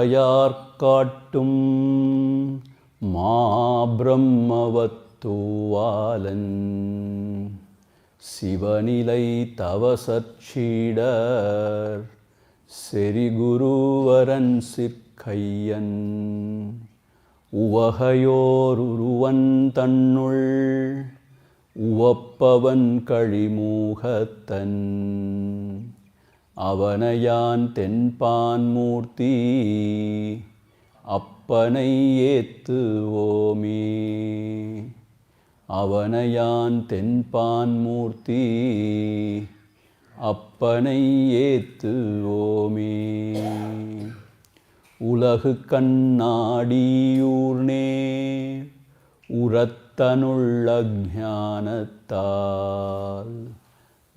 மறையார் காட்டும் மாபிரம்மவத்துவாலன் சிவநிலை தவசற்சீடர் செறிகுருவரன் சிற்கையன் உவகையோருருவன் தன்னுள் உவப்பவன் கழிமூகத்தன் அவனையான் தென்பான் மூர்த்தி அப்பனை ஏத்துவோமே. அவனையான் தென்பான் மூர்த்தி அப்பனை ஏத்துவோமே. உலகு கண்ணாடியூர்னே உரத்தனுள்ள ஞானத்தால்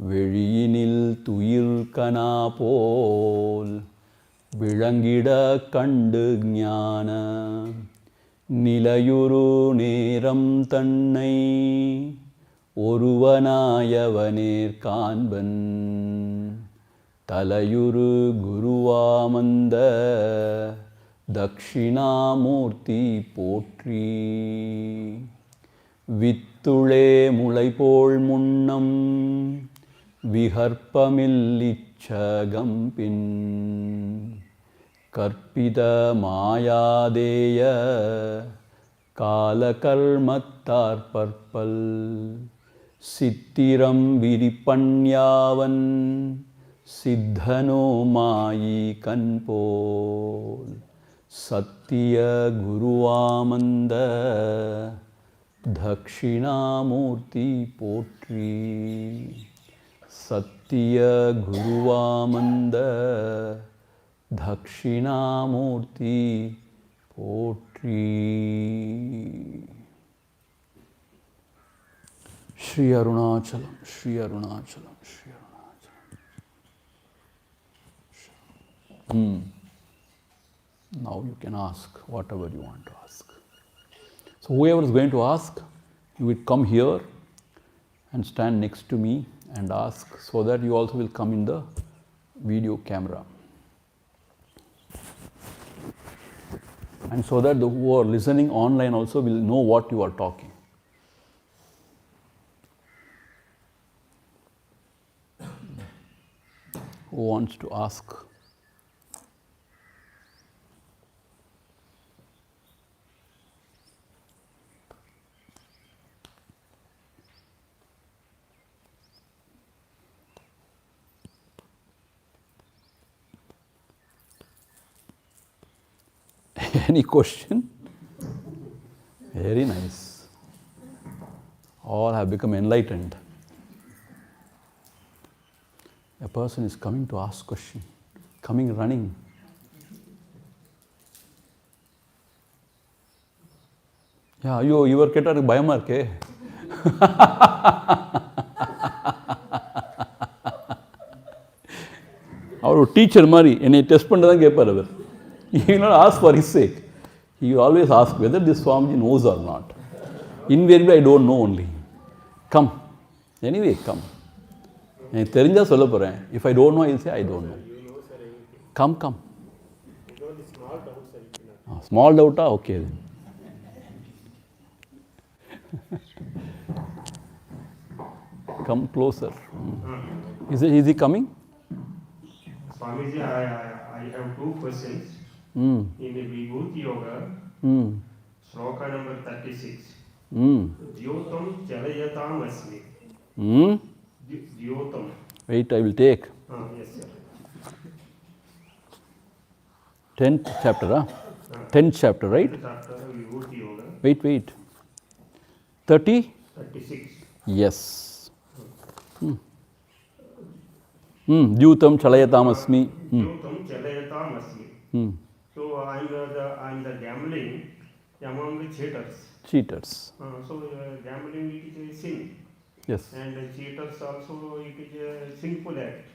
வெளியினில் துயில்கனா போல் விளங்கிட கண்டு ஞான நிலையுறு நேரம் தன்னை ஒருவனாயவனேற் காண்பன் தலையுறு குருவாமந்த தக்ஷிணாமூர்த்தி போற்றி. வித்துளே முளைபோல் முன்னம் விகற்பமில்லிச்சகம்பின் கற்பித மாயாதேய காலகர்மத்தார் பற்பல் சித்திரம் விரிப்பண்யாவன் சித்தனோ மாயி கண்போல் சத்திய குருவாமந்த தக்ஷிணாமூர்த்தி போற்றி. சத்திய குருவாமந்த தக்ஷிணாமூர்த்தி போற்றி. Sri Arunachalam Sri Arunachalam Sri Arunachalam. Now you can ask whatever you want to ask. So whoever is going to ask, you will come here and stand next to me and ask, so that you also will come in the video camera. And so that the who are listening online also will know what you are talking. Who wants to ask? Any question? Very nice. All have become enlightened. A person is coming to ask question, coming running. Yeah, you கேட்டாரு பயமா இருக்கே. அவர் ஒரு teacher மாதிரி என்னை test பண்ண தான் கேட்பார் அவர். He will not ask for his sake. He will always ask whether this Swamiji knows or not. Invariably, I don't know only. Come. Anyway, come. எனக்கு தெரிஞ்சா சொல்ல போகிறேன். If I don't know, I will say I don't know. Come. Small doubt, okay then. Come closer. Is he coming? Swamiji, I have two questions. In the Vibhuti Yoga, sloka number 36. Dhyotam chalayatam asmi. Dhyotam. Wait, I will take. Yes, sir. 10th chapter, huh? 10th chapter, right? 10th chapter, Vibhuti Yoga. Wait. 30? 36. Yes. Dhyotam chalayatam asmi. Dhyotam chalayatam asmi. So I'm the gambling among the cheaters. So gambling it is a sin. Yes. And cheaters also it is a sinful act.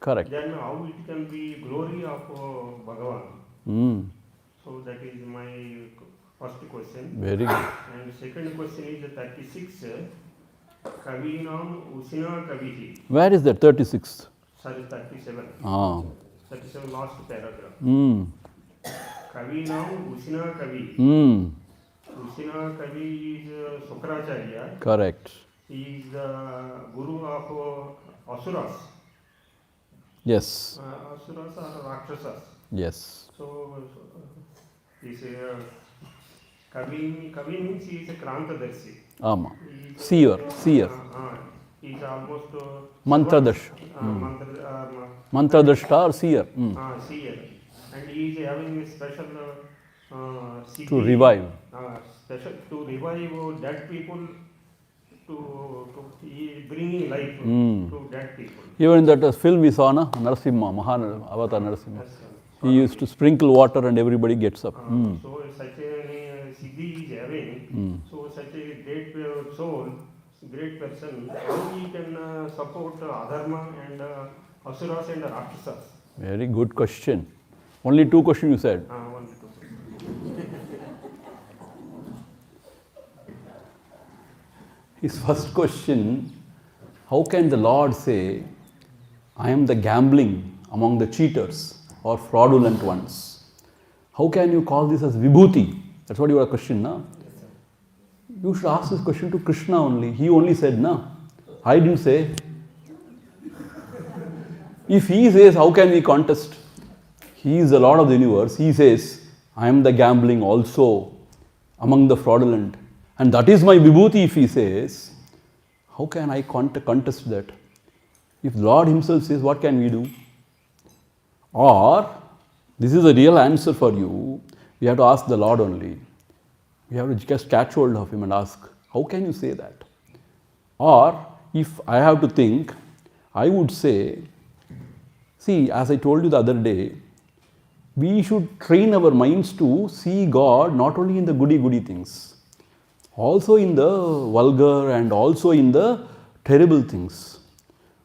Correct. Then how it can be glory of Bhagavan? So that is my first question. Very good. And second question is 36. Kavinam Usina Kavihi. Where is that 36th? Sorry, 37. 37 last paragraph. Kavinam Ushina Kavi. Ushina Kavi is Sukracharya. Correct. He is the guru of Asuras. Yes. Asuras are Rakshasas. Yes. So, this Kavi means he is a Krantadarshi. Ama. Seer. He is almost Mantradash. Mantradashta or seer. Seer. And he is having a special to revive. Special to revive dead people, to bringing life to dead people. Even in that film we saw, na, Narasimha, Mahan Avatar Narasimha. Yes, he used to sprinkle water and everybody gets up. So such a siddhi is having, so such a great soul, great person, how he can support adharma and asuras and rakshasas? Very good question. Only 2 questions you said. Only 2. His first question, how can the Lord say, I am the gambling among the cheaters or fraudulent ones? How can you call this as vibhuti? That's what your question, na? You should ask this question to Krishna only. He only said, na? I didn't say. If he says, how can we contest? He is the Lord of the universe. He says, I am the gambling also among the fraudulent. And that is my vibhuti, if he says. How can I contest that? If Lord himself says, what can we do? Or, this is a real answer for you, we have to ask the Lord only. We have to just catch hold of him and ask, how can you say that? Or, if I have to think, I would say, see, as I told you the other day, we should train our minds to see God not only in the goody things, also in the vulgar and also in the terrible things.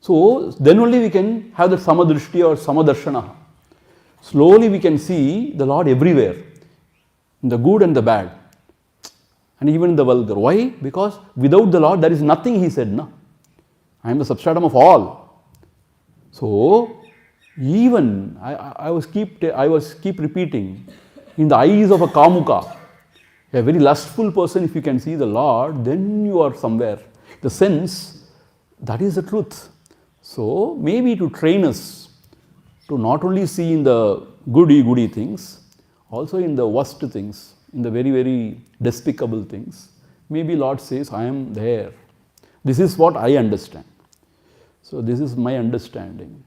So, then only we can have the samadrishti or samadarshana. Slowly we can see the Lord everywhere, in the good and the bad, and even in the vulgar. Why? Because without the Lord there is nothing, he said, no? I am the substratum of all. So, even I was keep repeating, in the eyes of a kamuka, a very lustful person, if you can see the Lord, then you are somewhere. The sense, that is the truth. So, maybe to train us to not only see in the goody things, also in the worst things, in the very despicable things. Maybe Lord says, I am there. This is what I understand. So, this is my understanding.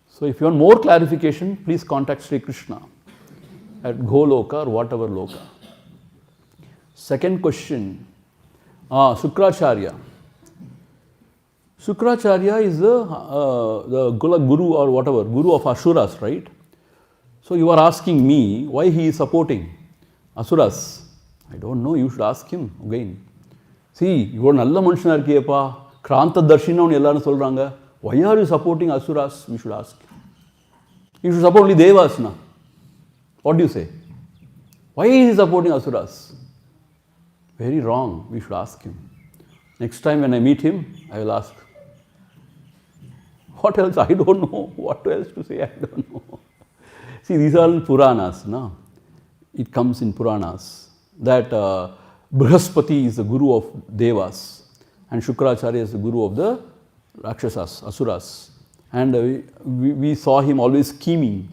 So, if you want more clarification, please contact Sri Krishna at Goloka or whatever Loka. Second question, Sukracharya. Sukracharya is the guru or whatever, guru of Asuras, right? So you are asking me why he is supporting Asuras. I don't know, you should ask him again. See, you are nalla manushanaa irkiyappa, Krantadarshina nu ellarum solranga. Why are you supporting Asuras? We should ask. You should support only Devas, na? What do you say? Why is he supporting Asuras? Very wrong, we should ask him. Next time when I meet him, I will ask. What else? I don't know. What else to say? I don't know. See, these are all Puranas, no? It comes in Puranas that Brihaspati is the guru of Devas and Shukracharya is the guru of the Rakshasas, Asuras. And we saw him always scheming.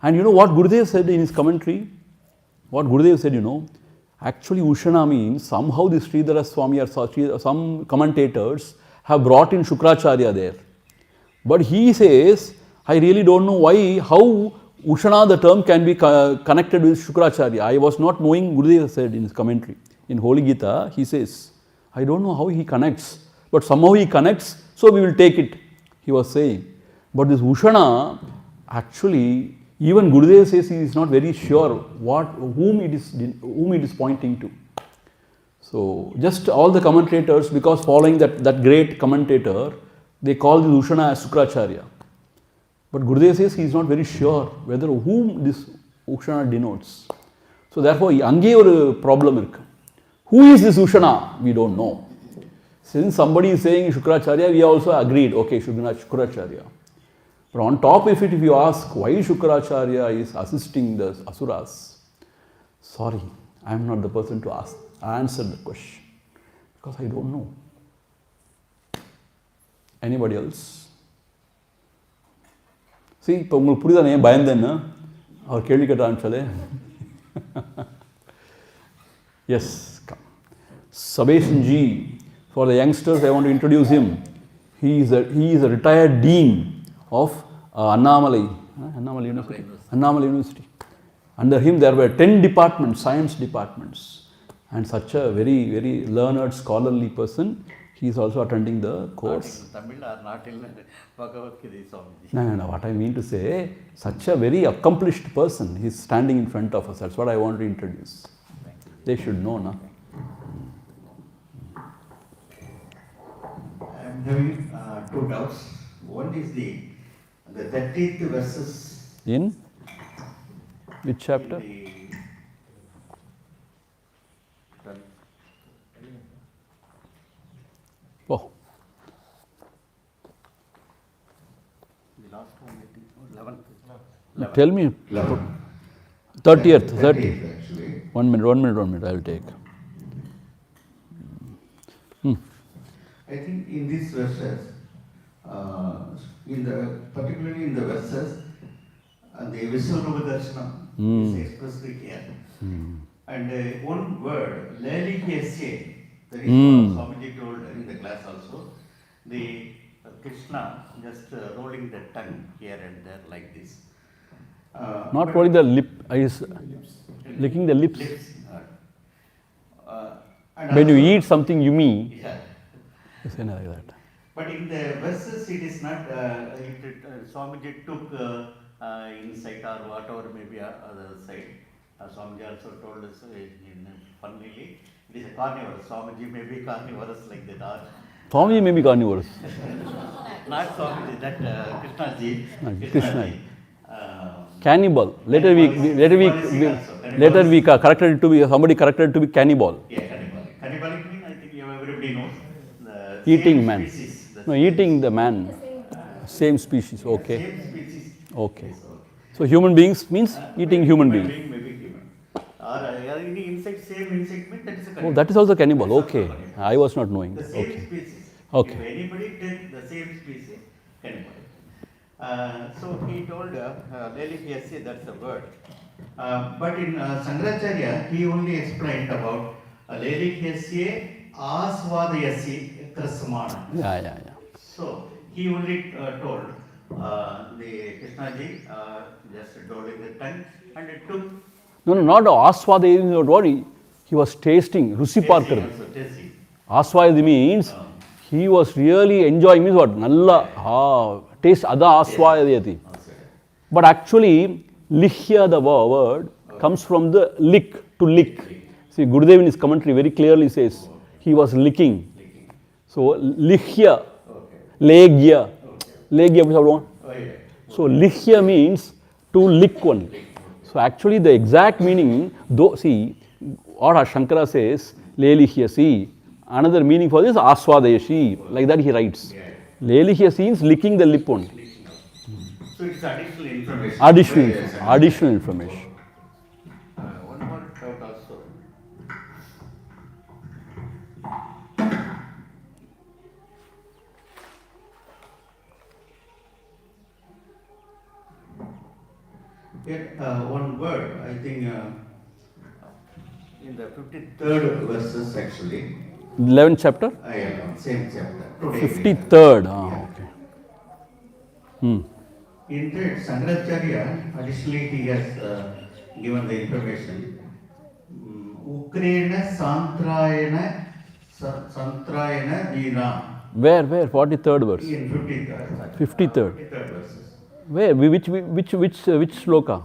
And you know what Gurudev said in his commentary? What Gurudev said, you know, actually Ushana means somehow the Sridhara Swami or some commentators have brought in Shukracharya there. But he says, I really don't know how Ushana, the term, can be connected with Shukracharya. I was not knowing, Gurudev said in his commentary. In Holy Gita, he says, I don't know how he connects, but somehow he connects, so we will take it, he was saying. But this Ushana, actually, even Gurudev says he is not very sure whom it is pointing to. So, just all the commentators, because following that great commentator, they call the Ushana as Sukracharya. But Gurudev says he is not very sure whether whom this Ushana denotes. So, therefore, ange or problem irukku. Who is this Ushana? We don't know. Since somebody is saying Shukracharya, we also agreed, okay, Shukracharya. But on top of it, if you ask why Shukracharya is assisting the Asuras, sorry, I am not the person to answer the question because I don't know. Anybody else? See, இப்போ உங்களுக்கு புரியுதா ஏன் பயந்தேன்னு அவர் கேள்வி கேட்ட ஆரம்பிச்சாலே. Yes, come. Sabeshanji, for the youngsters, I want to introduce him. He is a retired dean of Annamalai University. Under him, there were 10 departments, science departments, and such a very, very learned, scholarly person. He is also attending the course. Tamil or not in Bhagavad Gita, Swamiji. No. What I mean to say, such a very accomplished person. He is standing in front of us. That's what I want to introduce. They should know, no? I am having two doubts. One is the 30th verses. In which chapter? Oh. The last one, 11th. Tell me. 11. 30th. 30th actually. One minute. I will take. I think in these verses, particularly in the verses, the Vishwarupa Darshanam is expressed here. And one word, Lalihyasya, that is what Swamiji told in the class also. The Krishna just rolling the tongue here and there like this. Not rolling the lip, is licking the lips. When you eat something yummy, you say like that. But in the verses, it is not, Swamiji took insight or whatever, maybe other side. Swamiji also told us funnily, it is a carnivorous. Swamiji may be carnivorous like that. Or Swamiji may be carnivorous. not Swamiji, that Krishna. Cannibal. Later we corrected it to be, somebody corrected it to be cannibal. Yeah, cannibal. Cannibalic means, I think everybody knows. Eating man. No, eating the man. Same species, okay. Same species. Okay. So human beings means eating human being. Maybe human. Or any insect, same insect means that is a cannibal. Oh, that is also cannibal. Okay. I was not knowing. The same Okay. species. Okay. If anybody takes the same species, cannibal. So he told Lalihyasya, that's a word. But in Shankaracharya, he only explained about Lalihyasya Asvadayasya Krasmana. Yeah. So he only told the Krishnaji just rolling the tongue and it took. No, not Aswadayadi, not worry. He was tasting, Rusi Parkar. Tasting. Aswadayadi means he was really enjoying, means what? Nalla, taste, ada Aswadayadi. But actually, Lihya, the word, comes from the lick, to lick. See, Gurudev in his commentary very clearly says, he was licking. So, Lihya, Legya. Legya means what? So, Lihya means to lick one. So, actually the exact meaning, though, see, or Shankara says, Lelihyasi. Another meaning for this, Aswadayashi. Like that he writes. Lelihyasi means licking the lip only. So it's additional information. Additional information. One more doubt also. Yet one word, I think in the 53rd verses actually. 11th chapter? Same chapter. 53rd. Okay. In that, Shankaracharya, additionally he has given the information. Ukrena Santrayana Dina. Where? 43rd verse? In 53rd. 53rd. 53rd verses. Where? Which sloka?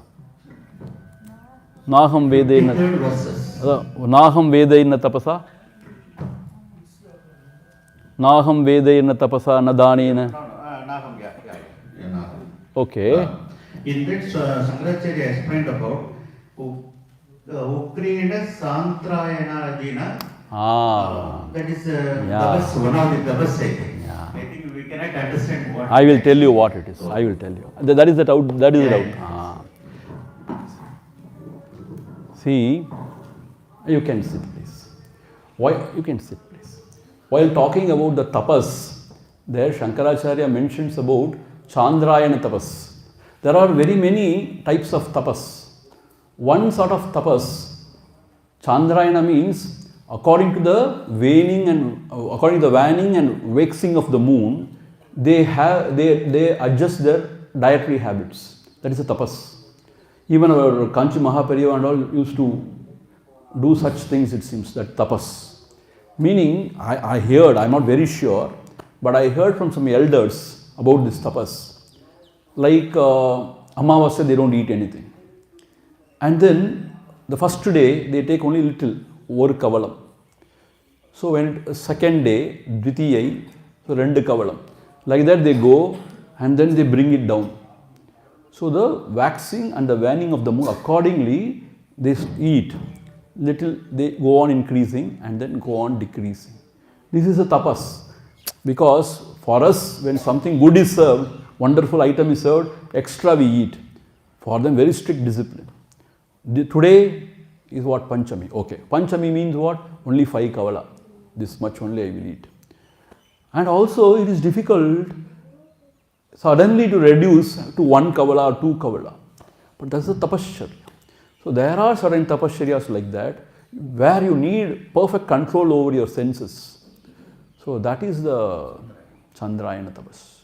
Naham Vedena. 53rd verses. Naham Vedena Tapasa. Naham Vedena Tapasa Nadanena. Naham, yeah. Naham. Okay. In that, Shankaracharya explained about Ukrena Santrayana Dina. That is one of the Dabas, I think. I think we we cannot understand what. I will tell you what it is. I will tell you. That is the doubt. That is the doubt. See, you can sit, please. Why you can sit, please? While talking about the tapas, there Shankaracharya mentions about Chandrayana tapas. There are very many types of tapas. One sort of tapas, Chandrayana means according to the waning and waxing of the moon, they adjust their dietary habits. That is a tapas. Even our Kanchi Mahapariva and all used to do such things, it seems, that tapas. Meaning, I heard, I'm not very sure, but I heard from some elders about this tapas. Like Amavasya, they don't eat anything. And then the first day, they take only little, one kavalam. So when second day, Dvitiyai, so rendu kavalam. Like that they go and then they bring it down. So the waxing and the waning of the moon, accordingly they eat. Little they go on increasing and then go on decreasing. This is a tapas. Because for us, when something good is served, wonderful item is served, extra we eat. For them, very strict discipline. Today is what? Panchami. Okay. Panchami means what? Only 5 kavala. This much only I will eat. And also it is difficult suddenly to reduce to 1 kavala or 2 kavala. But that's the tapasya. So there are certain tapasyaryas like that where you need perfect control over your senses. So that is the Chandrayana tapas.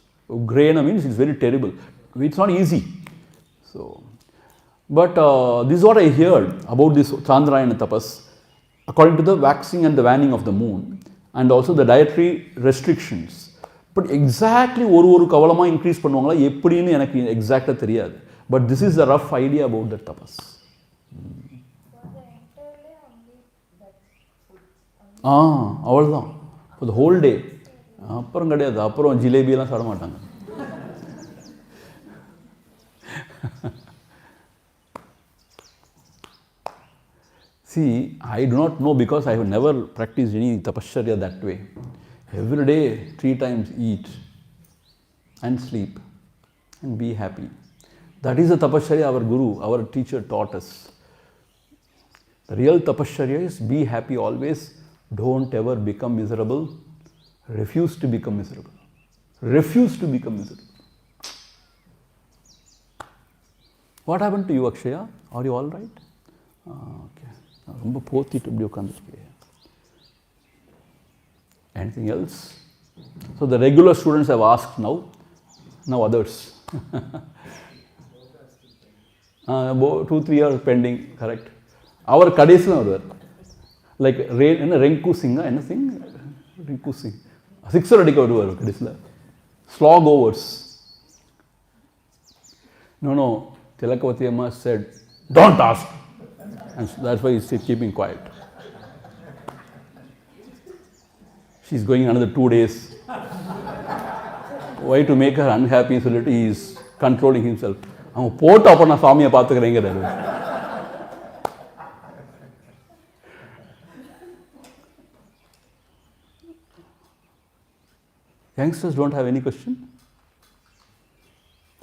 Grena means it's very terrible. It's not easy. So, but this is what I heard about this Chandrayana tapas. According to the waxing and the waning of the moon and also the dietary restrictions. But exactly ஒரு கவலமா increase பண்ணுவாங்களா எப்படின்னு எனக்கு exactly தெரியாது. But this is the rough idea about the tapas. அவ்வளவுதான். For the whole day. அப்புறம் கிடையாது. அப்புறம் ஜிலேபி எல்லாம் சாப்பிட மாட்டாங்க. See, I do not know because I have never practiced any tapasya that way. Every day, 3 times eat and sleep and be happy. That is the tapasya our guru, our teacher taught us. The real tapasya is be happy always, don't ever become miserable, refuse to become miserable. Refuse to become miserable. What happened to you, Akshaya? Are you all right? Okay. ரொம்ப போத்திட்டு இப்படி உட்காந்துருக்கீங்க. Anything else? So the regular students have asked now others. 2-3 years pending, correct. Our கடைசியில் வருவார். Like என்ன ரெங்கு சிங்கா என்ன சிங் ரெங்கு சிங் 6 அடிக்க வருவார் கடைசியில். Slog overs. No, Tilakavati Amma said, don't ask. And that's why he's keeping quiet. She's going another 2 days. Why to make her unhappy? So that he is controlling himself. அவன் போட்டு அப்போ நான் சாமியை பார்த்துக்கிறேங்கிறாரு. Youngsters don't have any question?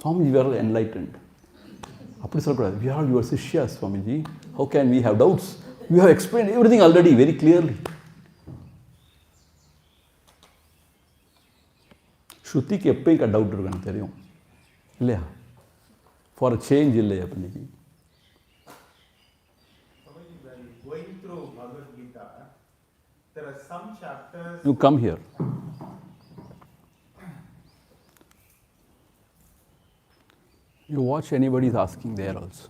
Swamiji, we are enlightened. அப்படி சொல்லக்கூடாது. We are your Sishyas, Swamiji. How can we have doubts? You have explained everything already very clearly. ஸ்ருதிக்கு எப்பயும் doubt இருக்கு எனக்கு தெரியும் இல்லையா? ஃபார் அ சேஞ்ச் இல்லையா பண்ணிக்கு? Going through Bhagavad Gita, there are some chapters. You come here. You watch anybody is asking there also.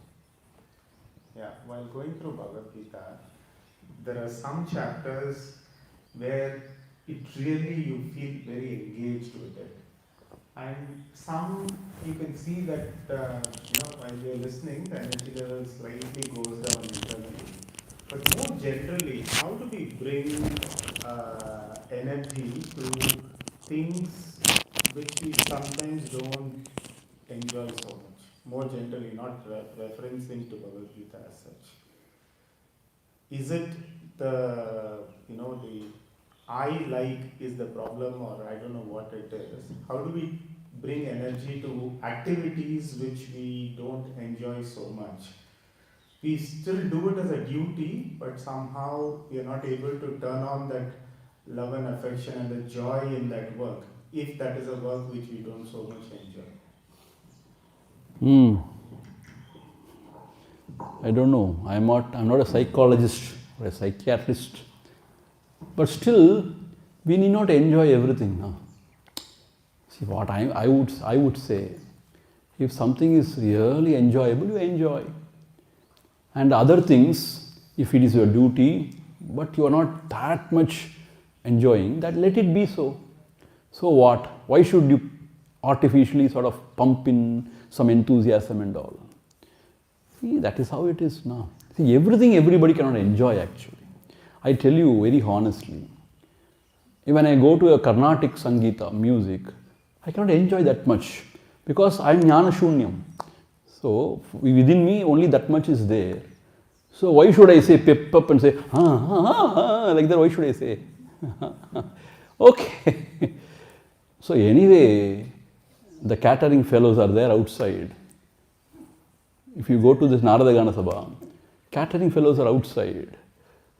Yeah, while going through Bhagavad Gita, there are some chapters where it really you feel very engaged with it. And some you can see that, while you're listening, the energy level slightly goes down internally. But more generally, how do we bring energy to things which we sometimes don't enjoy so much? More generally, not referencing to Bhagavad Gita as such. Is it the I like is the problem, or I don't know what it is. How do we bring energy to activities which we don't enjoy so much? We still do it as a duty, but somehow we are not able to turn on that love and affection and the joy in that work, if that is a work which we don't so much enjoy. I don't know. I'm not a psychologist or a psychiatrist. But still, we need not enjoy everything. No? See, what I would say, if something is really enjoyable, you enjoy. And other things, if it is your duty, but you are not that much enjoying, that let it be so. So what? Why should you artificially sort of pump in some enthusiasm and all? See, that is how it is now. See, everything everybody cannot enjoy actually. I tell you very honestly, when I go to a Carnatic Sangeeta music, I cannot enjoy that much because I am Jnana Shunyam. So within me only that much is there. So why should I say pep up and say like that? Why should I say? Okay. So anyway, the catering fellows are there outside. If you go to this Narada Gana Sabha, catering fellows are outside.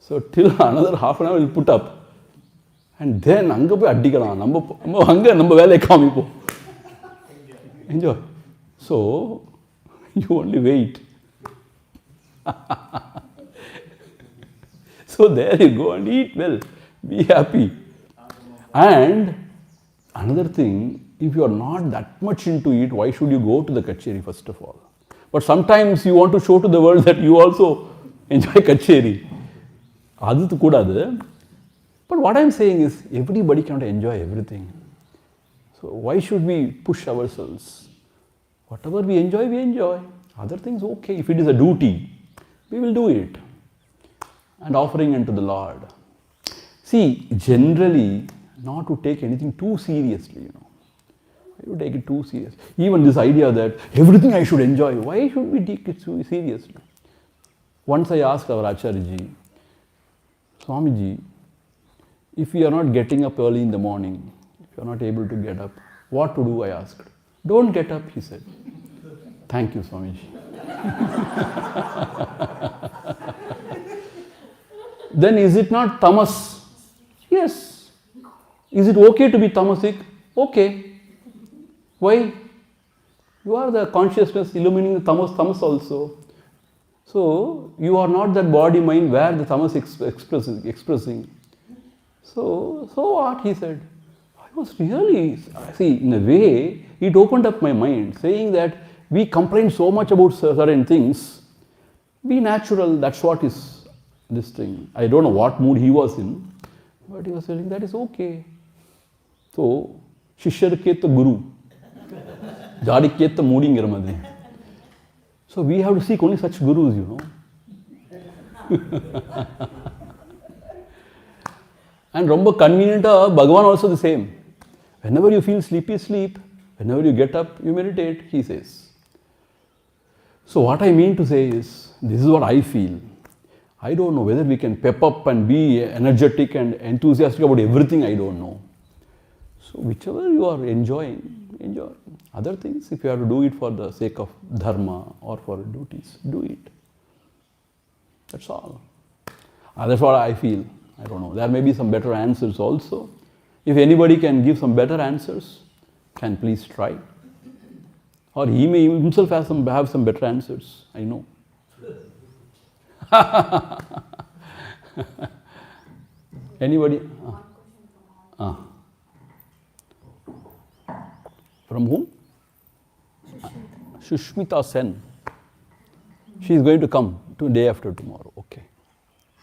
So till another half an hour we'll put up. And then anga poi addikalam. Namba velai kaamipo. Enjoy. So you only wait. So there you go and eat well. Be happy. And another thing, if you are not that much into it, why should you go to the kacheri first of all? But sometimes you want to show to the world that you also enjoy kacheri. Adu kudadu. But what I am saying is, everybody cannot enjoy everything. So why should we push ourselves? Whatever we enjoy. Other things, okay. If it is a duty, we will do it. And offering unto the Lord. See, generally, not to take anything too seriously, you know. You take it too serious. Even this idea that everything I should enjoy, why should we take it too seriously? Once I asked our Acharya Swamiji, if you are not getting up early in the morning, if you are not able to get up, what to do, I asked. Don't get up, he said. Thank you, Swamiji. Then is it not tamas? Yes. Is it okay to be tamasic? Okay. Why? You are the consciousness illumining the tamas also. So, you are not that body mind where the tamas expressing. So what? He said. I was really, see, in a way, it opened up my mind, saying that we complain so much about certain things. Be natural, that's what is this thing. I don't know what mood he was in, but he was saying that is okay. So, Shishyaraketa Guru. Jadiketa moodingira madri. So we have to seek only such gurus, you know. And Romba convenient, Bhagavan also the same. Whenever you feel sleepy, sleep. Whenever you get up, you meditate, he says. So what I mean to say is, this is what I feel. I don't know whether we can pep up and be energetic and enthusiastic about everything, I don't know. So whichever you are enjoying, enjoy. Other things, if you have to do it for the sake of dharma or for duties, do it. That's all. That's what I feel. I don't know. There may be some better answers also. If anybody can give some better answers, can please try. Or he may himself have some better answers. I know. Anybody? From whom? Shushmita Sen. She is going to come day after tomorrow. Okay.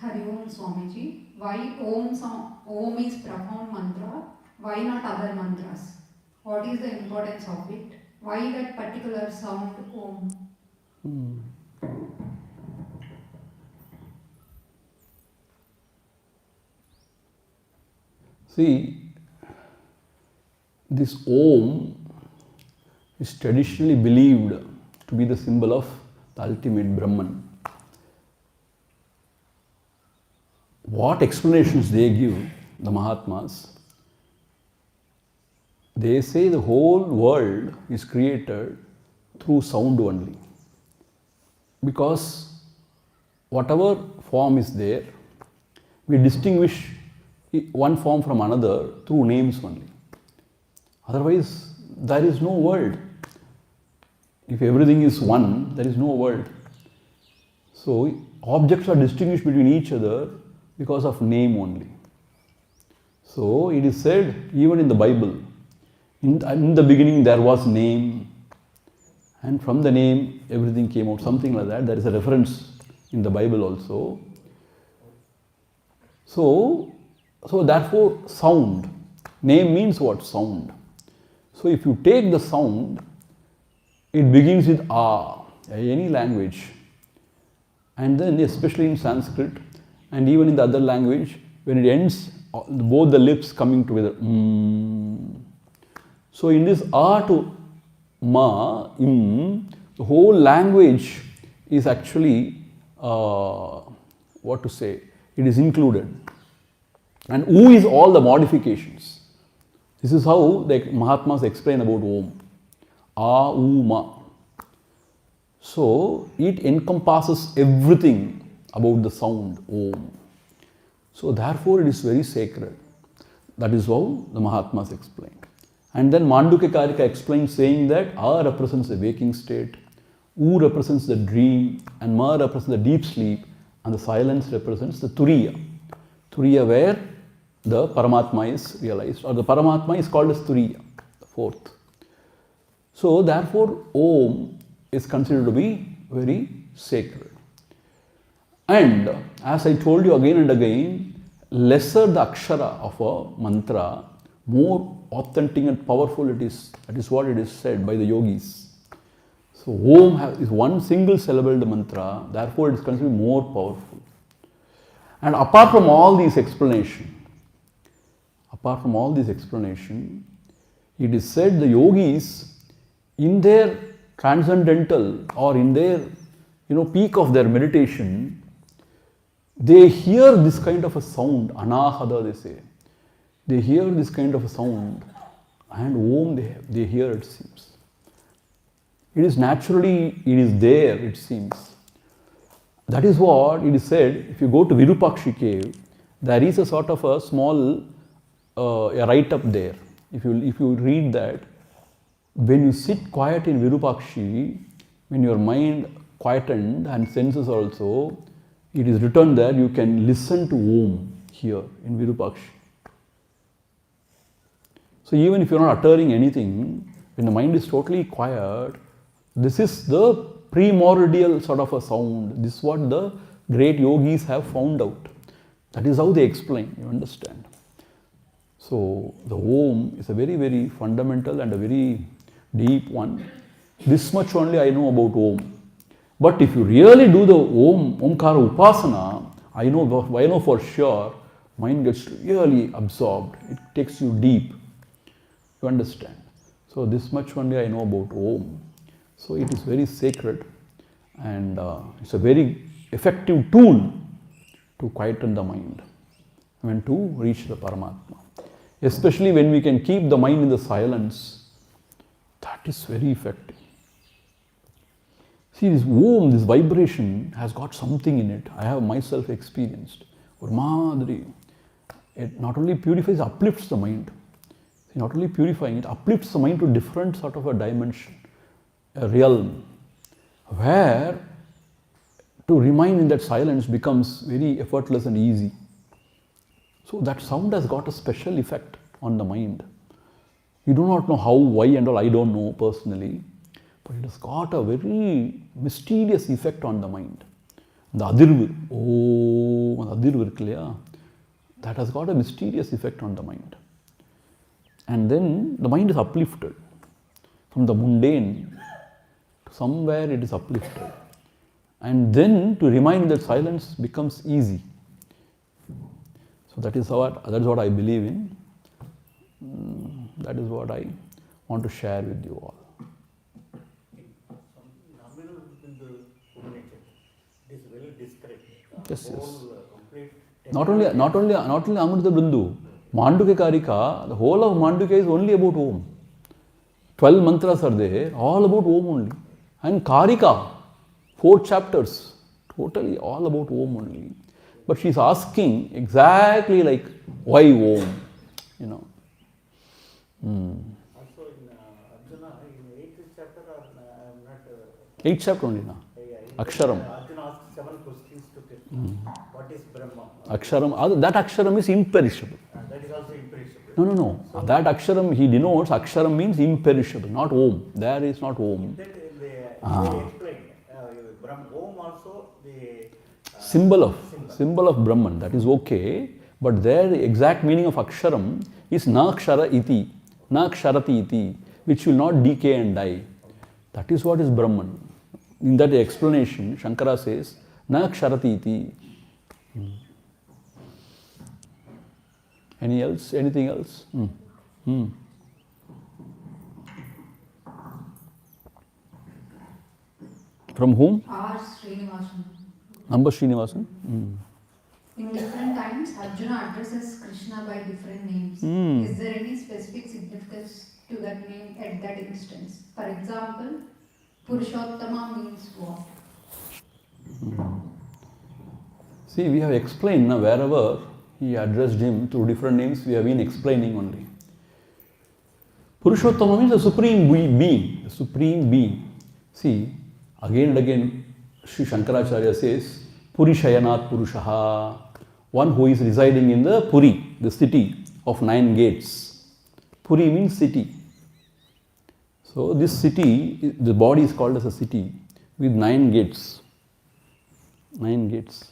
Hari Om Swamiji. Why Om is profound mantra? Why not other mantras? What is the importance of it? Why that particular sound Om? See, this Om is traditionally believed to be the symbol of the ultimate Brahman. What explanations they give, the Mahatmas, they say the whole world is created through sound only. Because whatever form is there, we distinguish one form from another through names only. Otherwise, there is no world. If everything is one, there is no world. So, objects are distinguished between each other because of name only. So, it is said even in the Bible, in the beginning there was name, and from the name everything came out, something like that. There is a reference in the Bible also. So therefore sound, name means what? Sound. So if you take the sound, it begins with any language, and then especially in Sanskrit and even in the other language, when it ends, both the lips coming together. So in this to ma, the whole language is actually, it is included. And U is all the modifications. This is how the Mahatmas explain about Om. U, Ma. So it encompasses everything about the sound Om. So therefore it is very sacred. That is how the Mahatmas explained. And then Mandukya Karika explains saying that A represents the waking state, U represents the dream, and Ma represents the deep sleep, and the silence represents the Turiya. Turiya where the Paramatma is realized, or the Paramatma is called as Turiya, the fourth. So therefore Om is considered to be very sacred. And as I told you again and again, lesser the akshara of a mantra, more authentic and powerful it is. That is what it is said by the yogis. So Om is one single syllabled mantra, therefore it is considered more powerful. And apart from all these explanations, it is said the yogis, in their transcendental or in their peak of their meditation, they hear this kind of a sound, anahada they say. They hear this kind of a sound, and Om they hear, it seems. It is naturally, it is there, it seems. That is what it is said. If you go to Virupakshi cave, there is a sort of a small a write-up there. If you read that, when you sit quiet in Virupakshi, when your mind quietened and senses also, it is written there, you can listen to Om here in Virupakshi. So even if you are not uttering anything, when the mind is totally quiet, this is the primordial sort of a sound. This is what the great yogis have found out. That is how they explain, you understand. So the Om is a very, very fundamental and a very deep one. This much only I know about Om. But if you really do the Omkara Upasana, I know for sure, mind gets really absorbed. It takes you deep. You understand? So this much only I know about Om. So it is very sacred, and it's a very effective tool to quieten the mind and to reach the Paramatma. Especially when we can keep the mind in the silence, that is very effective. See, this Om, this vibration has got something in it. I have myself experienced. Madri, it not only purifies, uplifts the mind. Not only purifying, it uplifts the mind to different sort of a dimension, a realm, where to remain in that silence becomes very effortless and easy. So that sound has got a special effect on the mind. You do not know how, why and all, I don't know personally, but it has got a very mysterious effect on the mind. The adirvu, that has got a mysterious effect on the mind. And then the mind is uplifted from the mundane to somewhere it is uplifted. And then to remain in that silence becomes easy. So that is what I believe in. That is what I want to share with you all. It is well described. Yes. Not only Amrita Bindu. Mandukya Karika, the whole of Mandukya is only about Om. 12 mantras are there, all about Om only. And Karika, 4 chapters, totally all about Om only. But she is asking exactly like, why Om? You know. Also in Arjuna, in 8th chapter, I am not. 8th chapter only now. Aksharam. Arjuna asked 7 questions to Krishna. What is Brahma? Aksharam, that Aksharam is imperishable. That is also imperishable. No. So, that Aksharam, he denotes, Aksharam means imperishable, not Om. There is not Om. That they explained. Om also the Symbol of Brahman, that is okay. But there the exact meaning of Aksharam is na kshara iti, na ksharati iti, which will not decay and die. That is what is Brahman. In that explanation, Shankara says, na ksharati iti. Anything else? From whom? R. Srinivasan. Number Srinivasan? In different times, Arjuna addresses Krishna by different names. Is there any specific significance to that name at that instance? For example, Purushottama means what? See, we have explained now wherever he addressed him through different names, we have been explaining only. Purushottama means the supreme being, the supreme being. See, again and again, Sri Shankaracharya says, Purishayanat Purushaha, one who is residing in the Puri, the city of 9 gates. Puri means city. So this city, the body is called as a city with 9 gates. 9 gates.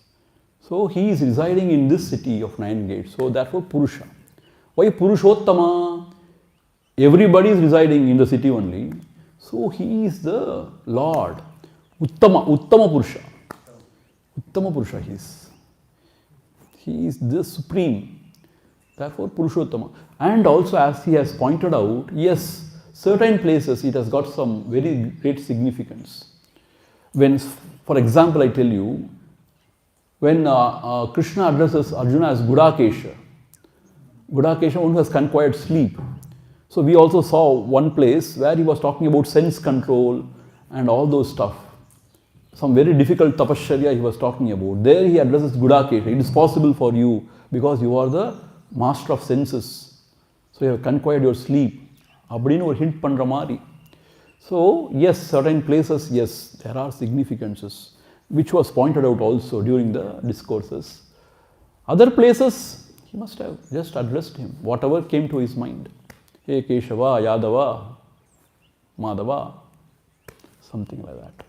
So he is residing in this city of 9 gates. So therefore Purusha. Why Purushottama? Everybody is residing in the city only. So he is the Lord. Uttama Purusha. Uttama Purusha he is. He is the supreme. Therefore Purushottama. And also as he has pointed out, yes, certain places it has got some very great significance. When, for example, I tell you, when Krishna addresses Arjuna as Gudakesha, Gudakesha, one who has conquired sleep. So we also saw one place where he was talking about sense control and all those stuff. Some very difficult tapasya he was talking about. There he addresses Gudakesha. It is possible for you because you are the master of senses. So you have conquired your sleep. Abdinu or hint pandra mari. So yes, certain places, yes, there are significances, which was pointed out also during the discourses. Other places, he must have just addressed him, whatever came to his mind. Hey Keshava, Yadava, Madhava, something like that.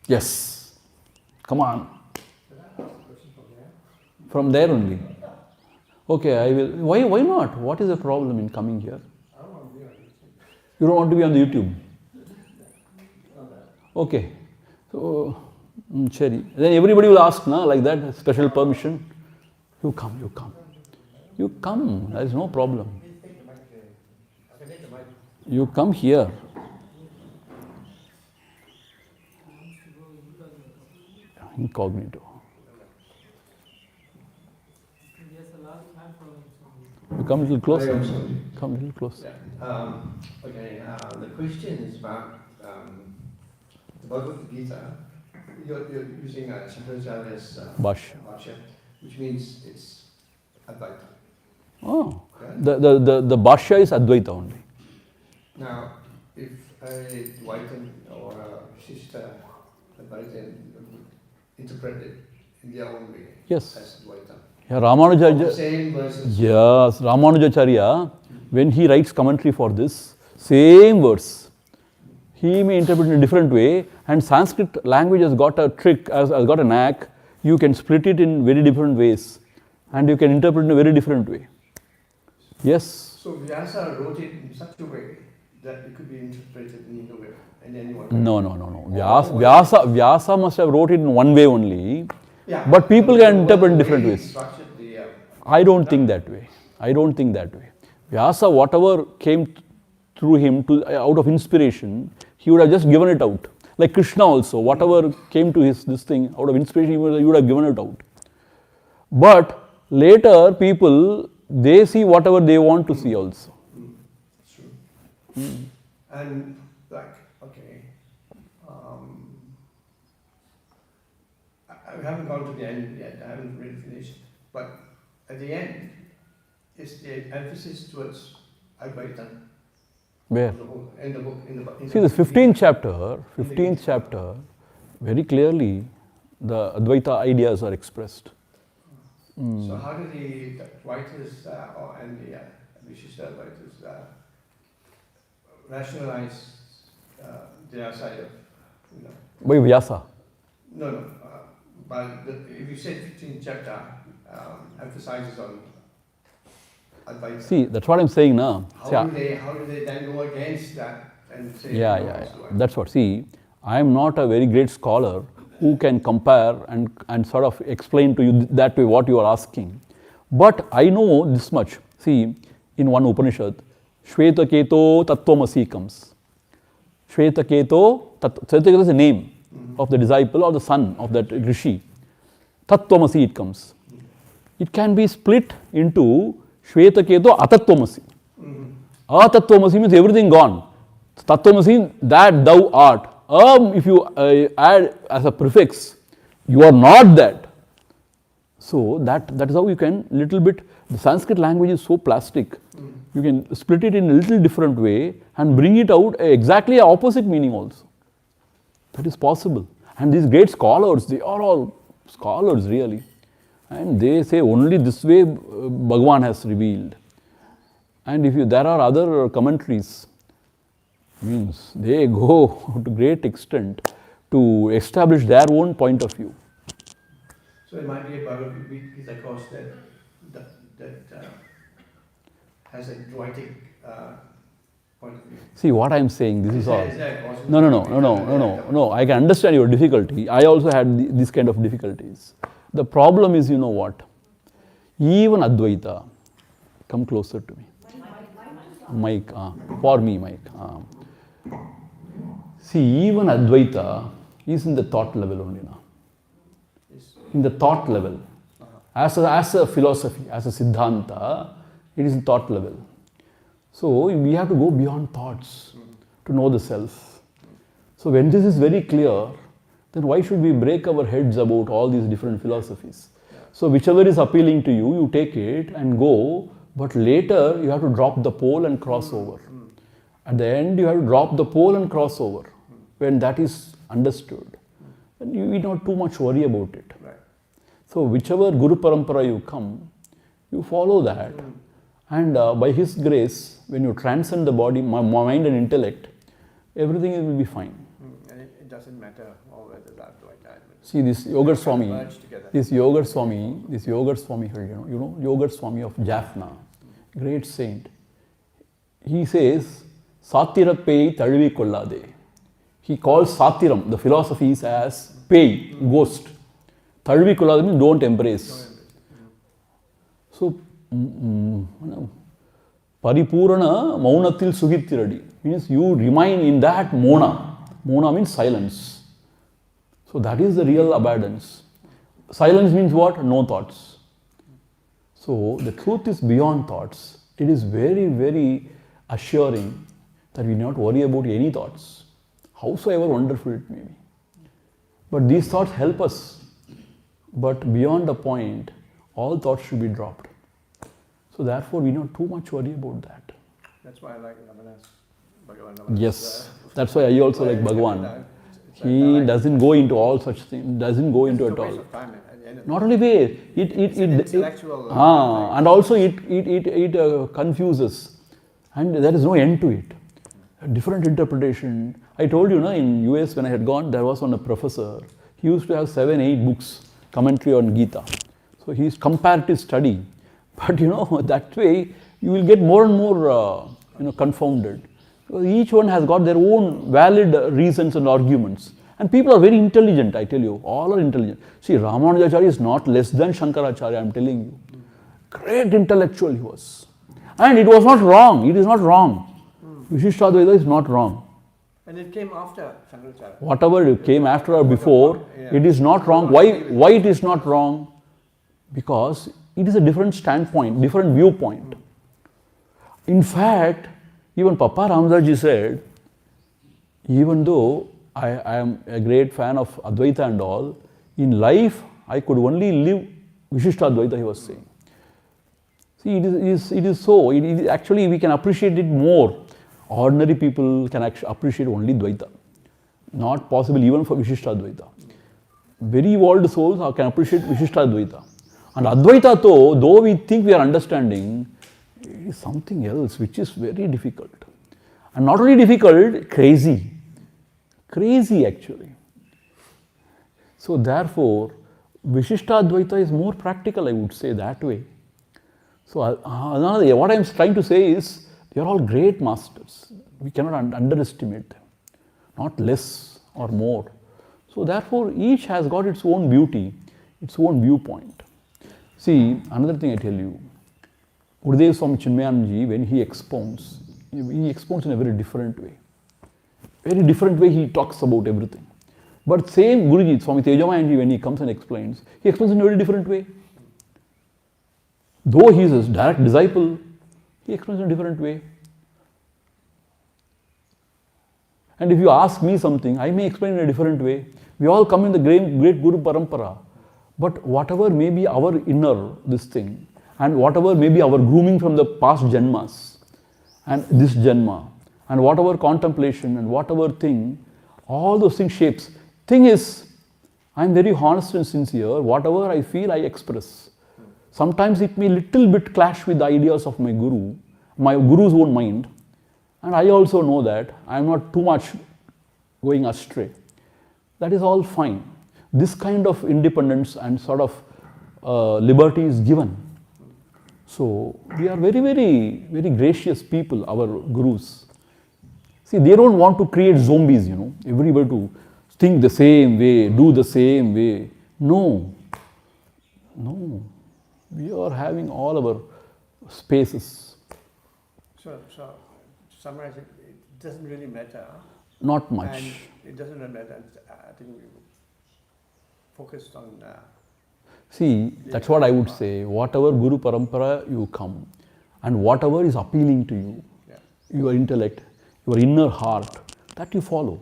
Yes, come on. From there only. Okay, I will. Why not? What is the problem in coming here? You don't want to be on the YouTube? Okay. So, Cheri. Then everybody will ask, na, like that, special permission. You come. You come. There is no problem. You come here. Incognito. You come a little closer. Come a little closer. The question is about the Bhagavad Gita. You're using Shankaracharya's Bhashya, which means it's Advaita. Oh, the Bhashya is Advaita only. Now, if a Dvaitan or a Shishta Advaita interpret it in their own way Yes. as Dvaita. Yeah, Ramanujacharya. Same verses. Yes, Ramanujacharya, when he writes commentary for this, same verse, he may interpret in a different way, and Sanskrit language has got a trick, has got a knack. You can split it in very different ways, and you can interpret in a very different way. Yes. So Vyasa wrote it in such a way that it could be interpreted in either way, in any one way. No. Vyasa must have wrote it in one way only, Yeah, but people can interpret in different he ways. structured the, I don't think that way. Vyasa, whatever came through him out of inspiration, he would have just given it out. Like Krishna also, whatever came to this thing, out of inspiration, he would have given it out. But later, people, they see whatever they want to see also. It's true. And like, okay, I haven't gone to the end yet, I haven't really finished, but at the end, is the emphasis towards Advaita. Where? In the book. See, the 15th chapter, very clearly, the Advaita ideas are expressed. So how do the writers and the Vishishta writers rationalize their side of, you know? By Vyasa. No. But if you say 15th chapter emphasizes on Advaita. See, that's what I'm saying now. How do they then go against that and say? Yeah. That's what. See, I am not a very great scholar who can compare and sort of explain to you that way what you are asking. But I know this much. See, in one Upanishad, Shvetaketo Tattvamasi comes. Shvetaketo is the name of the disciple or the son of that Rishi. Tattvamasi it comes. It can be split into Shvetaketo Atattvamasi. Atattvamasi means everything gone. Tattvamasi, that thou art. If you add as a prefix, you are not that. So that is how you can little bit, the Sanskrit language is so plastic. You can split it in a little different way and bring it out exactly opposite meaning also. That is possible. And these great scholars, they are all scholars really. And they say only this way Bhagavan has revealed. And if there are other commentaries, means they go to great extent to establish their own point of view. So it might be a Bhagavad Gita course that has a Dvaitic point of view. See what I am saying, this is all. Is No, I can understand your difficulty. I also had this kind of difficulties. The problem is, you know what? Even Advaita, come closer to me. Mike, for me, Mike. See, even Advaita is in the thought level only now. In the thought level. As a philosophy, as a Siddhanta, it is in thought level. So we have to go beyond thoughts to know the self. So when this is very clear, then why should we break our heads about all these different philosophies? So whichever is appealing to you, you take it and go, but later you have to drop the pole and cross over. At the end, you have to drop the pole and cross over. When that is understood, then you need not too much worry about it. Right. So whichever Guru Parampara you come, you follow that. And by His grace, when you transcend the body, mind and intellect, everything will be fine. And it doesn't matter whether that like that. See this Yoga Swami, Merge together. this Yoga Swami, you know, Yoga Swami of Jaffna, great saint. He says, Satirappei Tazhuvi Kollade. He calls Satiram, the philosophies, as pei, ghost. Tazhuvi Kollade means don't embrace. So, Paripurana Maunatil Sugittiradi means you remain in that mona. Mona means silence. So that is the real abundance. Silence means what? No thoughts. So the truth is beyond thoughts. It is very, very assuring that we need not worry about any thoughts, howsoever wonderful it may be. But these thoughts help us. But beyond a point, all thoughts should be dropped. So therefore, we don't too much worry about that. That's why I like Bhagavan. Yes, that's why I also like Bhagavan. He doesn't go into all such things, doesn't go into it all. Not only way, and also it confuses, and there is no end to it. A different interpretation. I told you, in US when I had gone, there was one professor. He used to have 7-8 books, commentary on Gita. So he is comparative study. But that way you will get more and more confounded. Because each one has got their own valid reasons and arguments. And people are very intelligent, I tell you. All are intelligent. See, Ramanujacharya is not less than Shankaracharya, I am telling you. Great intellectual he was. And it was not wrong. It is not wrong. Vishishtadvaita is not wrong. And it came after Shankaracharya. Whatever came after or before, Yeah. it is not wrong. Why it is not wrong? Because it is a different standpoint, different viewpoint. In fact, even Papa Ramdaji said, even though I am a great fan of Advaita and all, in life I could only live Vishishtadvaita, he was saying. See, it is so. It is actually, we can appreciate it more. Ordinary people can actually appreciate only Dvaita. Not possible even for Vishishtadvaita. Very evolved souls can appreciate Vishishtadvaita. And Advaita, though we think we are understanding, it is something else which is very difficult. And not only difficult, crazy. Crazy actually. So therefore, Vishishtadvaita is more practical, I would say, that way. So what I am trying to say is, they are all great masters. We cannot underestimate them. Not less or more. So therefore, each has got its own beauty, its own viewpoint. See, another thing I tell you, Gurudev Swami Chinmayanji, when he expounds in a very different way. Very different way he talks about everything. But same Guruji, Swami Tejamayanji, when he comes and explains, he explains in a very different way. Though he is a direct disciple, he explains in a different way. And if you ask me something, I may explain in a different way. We all come in the great Guru Parampara. But whatever may be our inner, this thing, and whatever may be our grooming from the past Janmas, and this Janma, and whatever contemplation and whatever thing, all those things shapes. Thing is, I am very honest and sincere. Whatever I feel, I express. Sometimes it may little bit clash with the ideas of my Guru's own mind. And I also know that I am not too much going astray. That is all fine. This kind of independence and sort of liberty is given. So we are very, very, very gracious people, our Gurus. See, they don't want to create zombies, everybody to think the same way, do the same way. No. We are having all our spaces. So summarize it, it doesn't really matter. Not much. And it doesn't really matter. I think we focused on. See, that's what I would say. Whatever Guru Parampara you come, and whatever is appealing to you, your intellect, your inner heart, that you follow.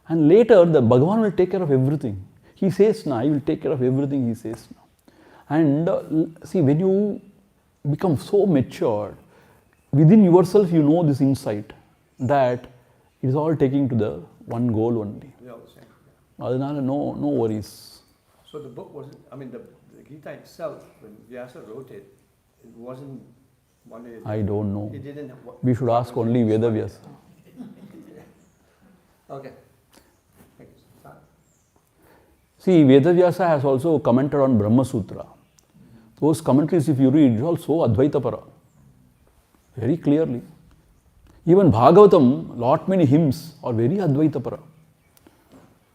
And later, the Bhagavan will take care of everything. He says now, he will take care of everything he says now. And see, when you become so mature, within yourself you know this insight that it is all taking to the one goal only. No worries. So the book wasn't, the Gita itself, when Vyasa wrote it, it wasn't one day. I don't know. He didn't. We should ask only Veda Vyasa. Okay. See, Veda Vyasa has also commented on Brahma Sutra. Those commentaries, if you read, it's also Advaita Para. Very clearly. Even Bhagavatam, lot many hymns are very Advaita Para.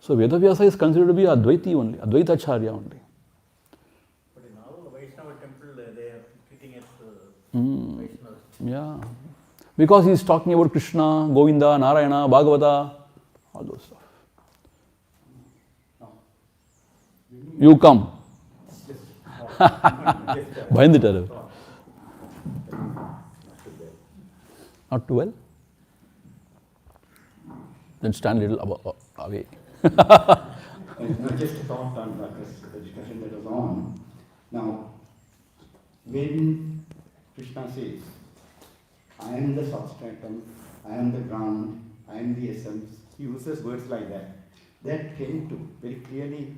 So Veda Vyasa is considered to be Advaiti only, Advaita Acharya only. But in all Vaishnava temple, they are treating it Vaishnavas. Yeah. Because he is talking about Krishna, Govinda, Narayana, Bhagavata, all those stuff. You come. Bhayandittaru. Not too well? Then stand a little away. Just a thought on the discussion that was on. Now, when Krishna says, I am the substratum, I am the ground, I am the essence, he uses words like that. That tend to very clearly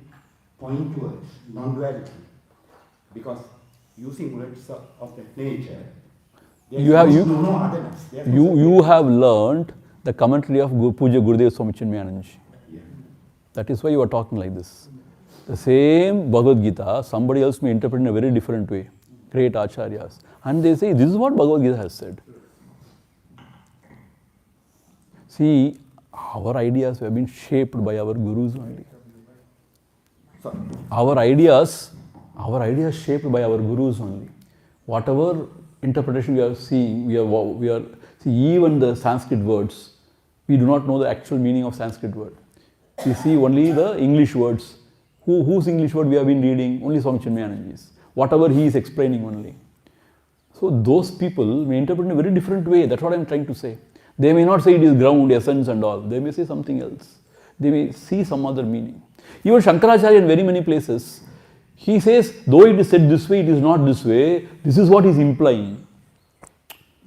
point towards non-duality. Because using words of that nature, You have learned the commentary of Puja Gurudev Swami Chinmayananda. Yeah. That is why you are talking like this. The same Bhagavad Gita, somebody else may interpret in a very different way. Great Acharyas. And they say, this is what Bhagavad Gita has said. See, our ideas have been shaped by our Gurus only. Sorry. Our ideas shaped by our Gurus only. Whatever interpretation we are seeing, we are see, even the Sanskrit words, We do not know the actual meaning of Sanskrit word. We see only the English words. Whose English word we have been reading? Only Swami Chinmayanandaji's. Whatever he is explaining only. So those people may interpret in a very different way. That's what I am trying to say. They may not say it is ground, essence and all. They may say something else. They may see some other meaning. Even Shankaracharya in very many places, he says, though it is said this way, it is not this way. This is what he is implying.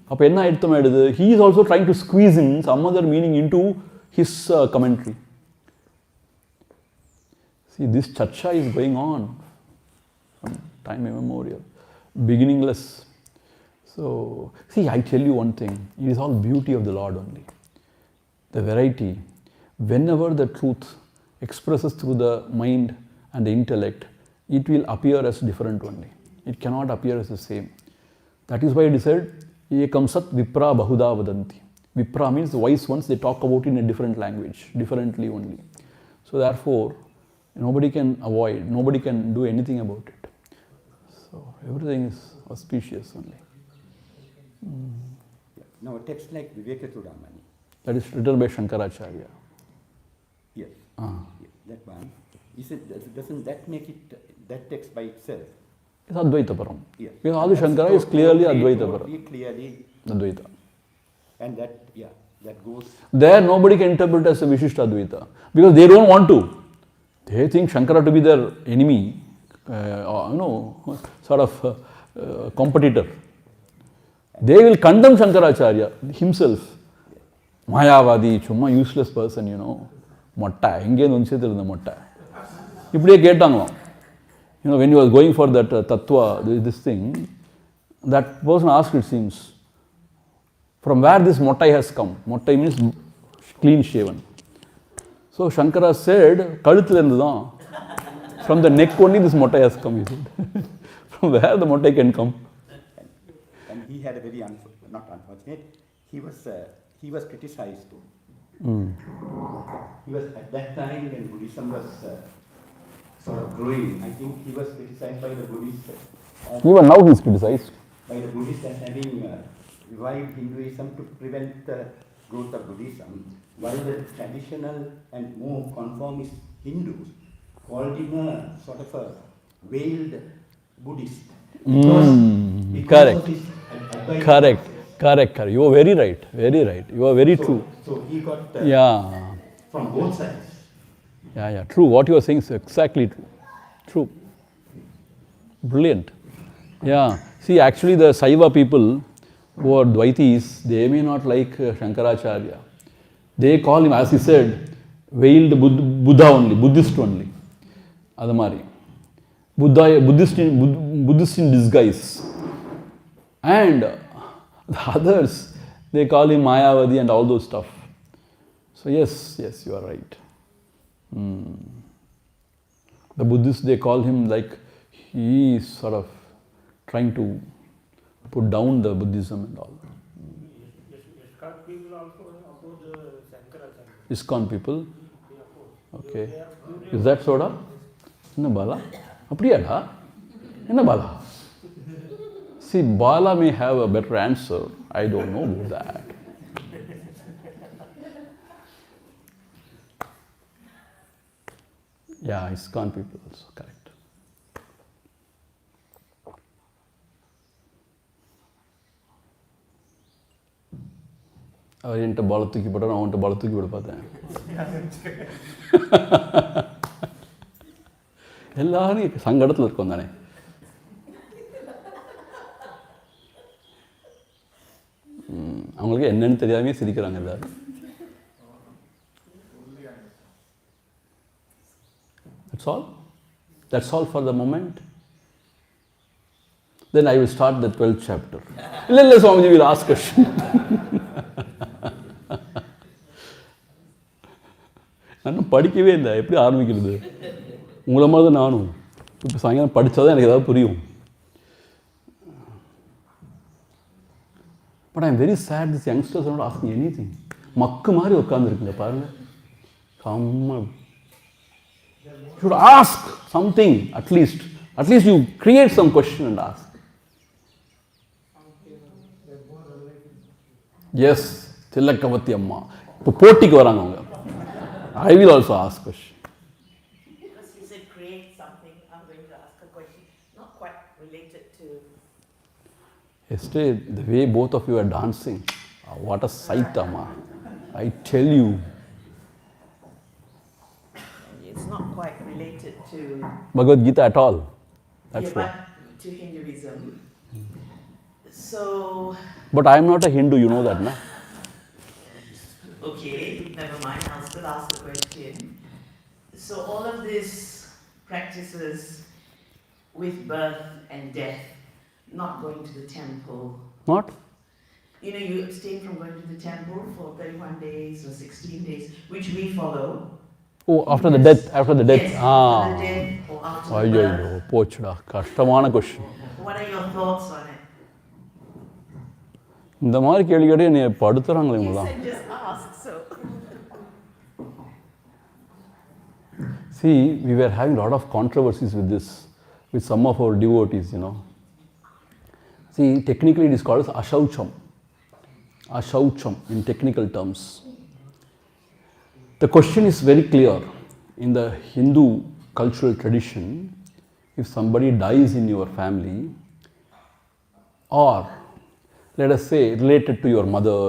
He is also trying to squeeze in some other meaning into his commentary. See, this chacha is going on from time immemorial, beginningless. So, see, I tell you one thing, it is all beauty of the Lord only. The variety. Whenever the truth expresses through the mind and the intellect, it will appear as different only. It cannot appear as the same. That is why it is said, Ekam Sat Vipra Bahuda Vadanti. Vipra means the wise ones, they talk about it in a different language, differently only. So therefore, nobody can avoid, nobody can do anything about it. So everything is auspicious only. Now a text like Viveka Chudamani. That is written by Shankaracharya. Yes. Yes, that one. Doesn't that make it, that text by itself? It's Advaita Param. Yes. Because Adi Shankara is clearly Advaita Param. Clearly Advaita. And that, yeah, that goes. There nobody can interpret as a Vishishta Advaita. Because they don't want to. They think Shankara to be their enemy, sort of competitor. They will condemn Shankaracharya himself. Mayavadi, chumma useless person, Motta, engage unchethirundha motta. Ipdiye kettaangalam. When he was going for that tattva, this thing, that person asked, it seems, from where this mottai has come. Mottai means clean shaven. So Shankara said, Kaduthilendudhaan. From the neck only this mottai has come, he said. From where the mottai can come? And he had a very, not unfortunate, he was criticized too. He was at that time when Buddhism was sort of growing. I think he was criticized by the Buddhists. Even now he is criticized. By the Buddhists as having revived Hinduism to prevent the growth of Buddhism, while the traditional and more conformist Hindus called him a sort of a veiled Buddhist. Because of his advice. Correct. You are very right. You are very true. So he got from both sides. Yeah, true. What you are saying is exactly true. True. Brilliant. Yeah. See, actually the Saiva people who are Dvaitis, they may not like Shankaracharya. They call him, as he said, veiled Buddha only, Buddhist only. Adamari. Buddhist in disguise. And the others, they call him Mayavadi and all those stuff. So yes, you are right. The Buddhists, they call him like he is sort of trying to put down the Buddhism and all. ISKCON people also oppose Shankaracharya. ISKCON people? Okay. Is that soda? Enna Bala? Appadiyada? Enna Bala? See, Bala may have a better answer. I don't know about that. Yeah, ISKCON people also, correct. அவர் என்கிட்ட பாலை தூக்கி போட்டார், நான் அவன்கிட்ட பாலை தூக்கி விட பார்த்தேன். எல்லாரும் சங்கடத்தில் இருக்கோம் தானே. அவங்களுக்கு என்னன்னு தெரியாமே சிரிக்கிறாங்க எல்லாரும். That's all for the moment. Then I will start the 12th chapter. Lilla Swamiji will ask question. நான் படிக்கவே இல்லை, எப்படி ஆரம்பிக்கிறது? உங்களை மாதிரி தான் நானும். இப்போ சாயங்காலம் படித்தா தான் எனக்கு ஏதாவது புரியும். But I am very sad these youngsters are not asking anything. மக்கு மாதிரி உட்காந்துருக்குங்க பாருங்க. You should ask something at least. At least you create some question and ask. Yes, Tilakavati Amma. இப்போ போட்டிக்கு வராங்க அவங்க. I will also ask question. Because you said create something, I'm going to ask a question not quite related to. Yesterday, the way both of you are dancing, what a sight, Amma. I tell you. It's not quite related to. Bhagavad Gita at all. That's Yeah, what. but to Hinduism. So. But I am not a Hindu, you know that, na? Okay, never mind, I'll still ask the question. So all of these practices with birth and death, not going to the temple. Not? You know, you abstain from going to the temple for 31 days or 16 days, which we follow. Oh, after the death, after the death. Yes, after the death or after the Ayyo, birth. pochda. Kashtamana question. What are your thoughts on it? இந்த மாதிரி கேள்வி கேட்டு என்னை படுத்துறாங்களே You இவங்களாம். said just ask, so. See, we were having a lot of controversies with this, with some of our devotees, you know. See, technically it is called as ashaucham. Ashaucham in technical terms. The question is very clear. In the Hindu cultural tradition, if somebody dies in your family, or let us say related to your mother,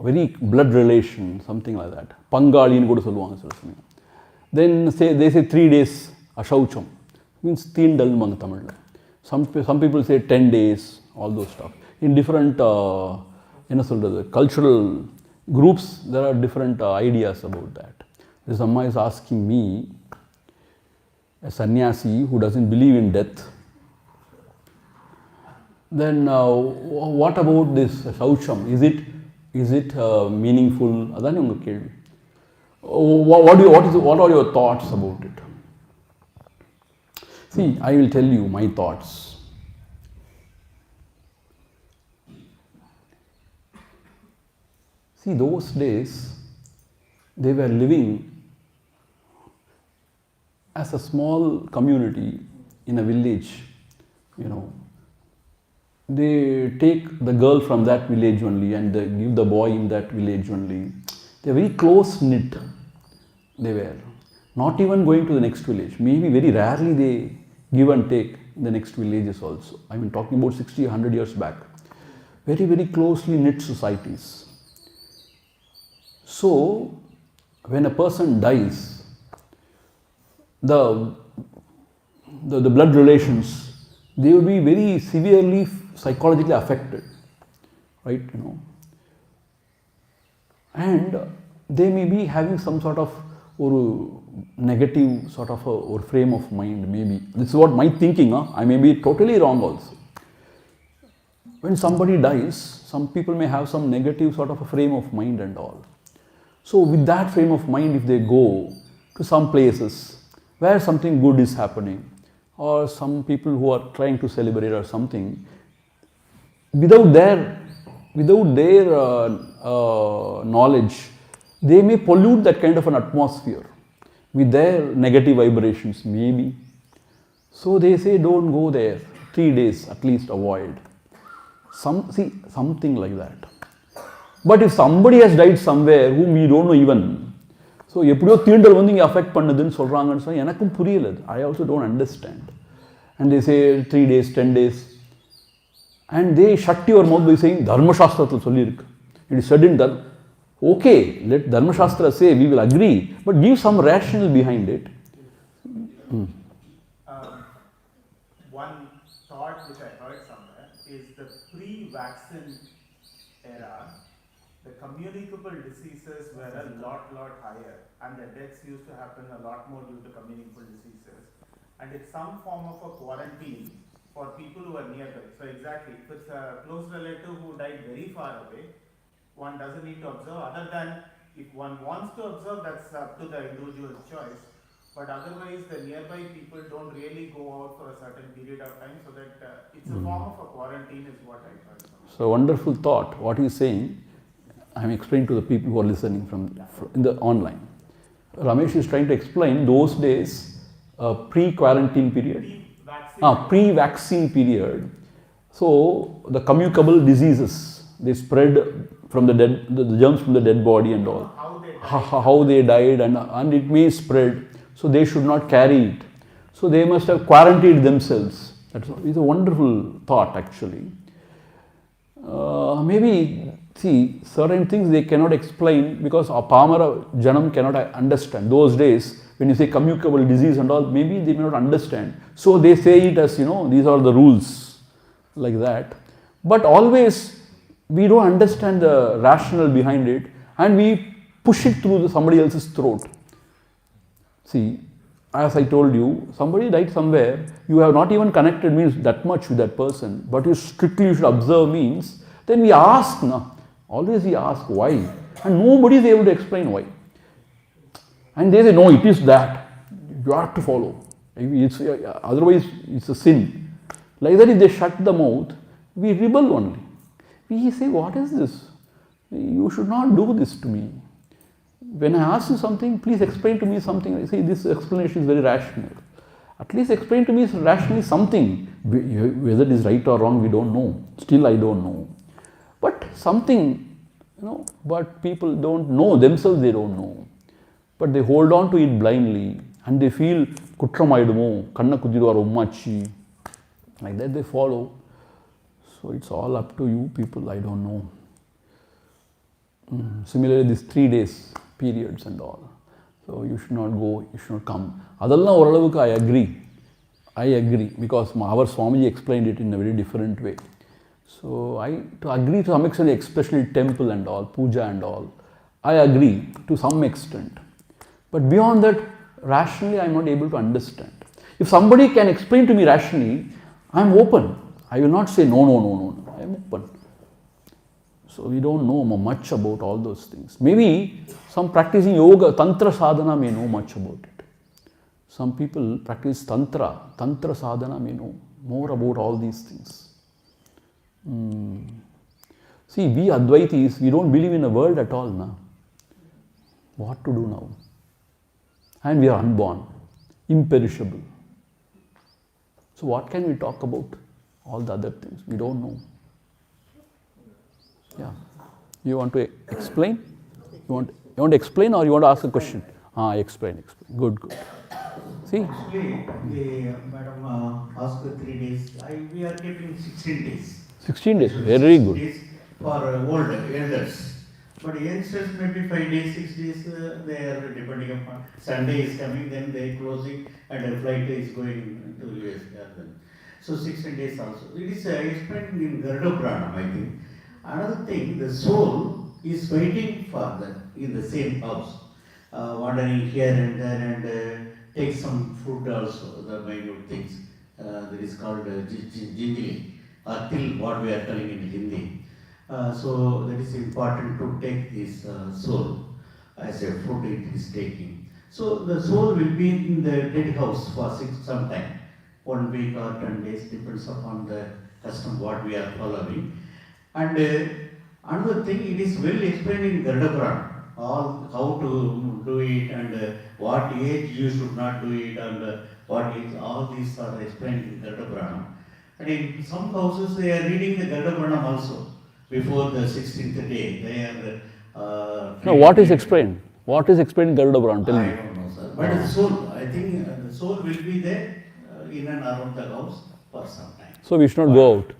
very blood relation, something like that. Pangalin kuda solluvaanga sila samayam. Then they say 3 days ashaucham, means theendal manga Tamil. Some people say 10 days, all those stuff. In different cultural groups, there are different ideas about that. This Amma is asking me, a sannyasi who doesn't believe in death, then what about this shaucham? Is it meaningful? Adani unga kelvi. What are your thoughts about it? See, I will tell you my thoughts. See, those days they were living as a small community in a village, you know. They take the girl from that village only and they give the boy in that village only. They are very close knit. They were not even going to the next village. Maybe very rarely they give and take in the next villages also. I mean, talking about 60, 100 years back. Very, very closely knit societies. So, when a person dies, the blood relations, they will be very severely psychologically affected, right? You know, and they may be having some sort of or negative sort of or frame of mind. Maybe this is what my thinking. I may be totally wrong also. When somebody dies, some people may have some negative sort of a frame of mind and all. So with that frame of mind, if they go to some places where something good is happening, or some people who are trying to celebrate or something, without their knowledge, they may pollute that kind of an atmosphere with their negative vibrations, maybe. So they say, don't go there, 3 days at least avoid. Something like that. But if somebody has died somewhere whom we don't know even, so எப்படியோ தீண்டல் வந்து இங்கே affect பண்ணுதுன்னு சொல்கிறாங்கன்னு சொன்னால் எனக்கும் புரியல. I also don't understand. And they say 3 days, 10 days. And they shut your mouth by saying, Dharma Shastrathil sollirukku. It is said in Dharma. Okay, let Dharma Shastra say, we will agree, but give some rationale behind it. One thought which I heard somewhere is the pre-vaccine era, the communicable diseases were a lot higher, and the deaths used to happen a lot more due to communicable diseases. And it's some form of a quarantine for people who are nearby. So exactly, if it's a close relative who died very far away, one doesn't need to observe, other than if one wants to observe, that's up to the individual's choice. But otherwise, the nearby people don't really go out for a certain period of time, so that it's a form of a quarantine is what I heard. So wonderful thought. What he is saying, I am explaining to the people who are listening from in the online. Ramesh is trying to explain those days, pre-quarantine period, pre-vaccine period. So the communicable diseases, they spread from the dead, the germs from the dead body and all. How they died, and it may spread. So they should not carry it. So they must have quarantined themselves. It's a wonderful thought actually. Maybe, see, certain things they cannot explain because a Pamara Janam cannot understand. Those days, when you say communicable disease and all, maybe they may not understand. So they say it as, these are the rules, like that. But always, we don't understand the rationale behind it, and we push it through somebody else's throat. See, as I told you, somebody died somewhere, you have not even connected means that much with that person, but you should observe means, then we ask, always we ask why, and nobody is able to explain why. And they say, no, it is that, you have to follow. Otherwise, it's a sin. Like that, if they shut the mouth, we rebel only. We say, what is this? You should not do this to me. When I ask you something, please explain to me something. I say, this explanation is very rational. At least explain to me rationally something. Whether it is right or wrong, we don't know. Still, I don't know. But something, but people don't know. Themselves, they don't know. But they hold on to it blindly. And they feel, Kutramaidumo, Kanna Kudiduvaru Ummachi. Like that they follow. So it's all up to you people, I don't know. Similarly, these 3 days periods and all. So you should not go, you should not come. Adalla oralavuku I agree. I agree because our Swamiji explained it in a very different way. So to agree to some extent, especially temple and all, puja and all, I agree to some extent. But beyond that, rationally I am not able to understand. If somebody can explain to me rationally, I am open. I will not say no. I am open. So we don't know much about all those things. Maybe some practicing yoga, tantra sadhana may know much about it. Some people practice tantra sadhana may know more about all these things. See, we Advaitis, we don't believe in a world at all now. What to do now? And we are unborn, imperishable. So what can we talk about? All the other things, we don't know. Yeah. You want to explain? You want to explain or you want to ask a question? Explain. Good. See? Actually, Madam asked 3 days. We are keeping 16 days. 16 days, very good. Days for old elders. But youngsters maybe 5 days, 6 days, they are depending upon. Sunday is coming, then they are closing, and a flight is going to US. So 16 days also. It is explained in Garuda Puranam, I think. Another thing, the soul is waiting for in the same house, wandering here and there, and take some food also, the minute things. That is called jinjili, or till, what we are telling in Hindi. So that is important to take this soul as a food it is taking. So the soul will be in the dead house for some time, 1 week or 10 days, depends upon the custom what we are following. And another thing, it is well explained in Garuda Purana, all how to do it and what age you should not do it and what age, all these are explained in Garuda Purana. And in some houses they are reading the Garuda Purana also before the 16th day. They are. Now, what is explained? What is explained in Garuda Purana? Tell me. I don't know, sir. But the soul, I think the soul will be there in and around the house for some time. So we should not go out.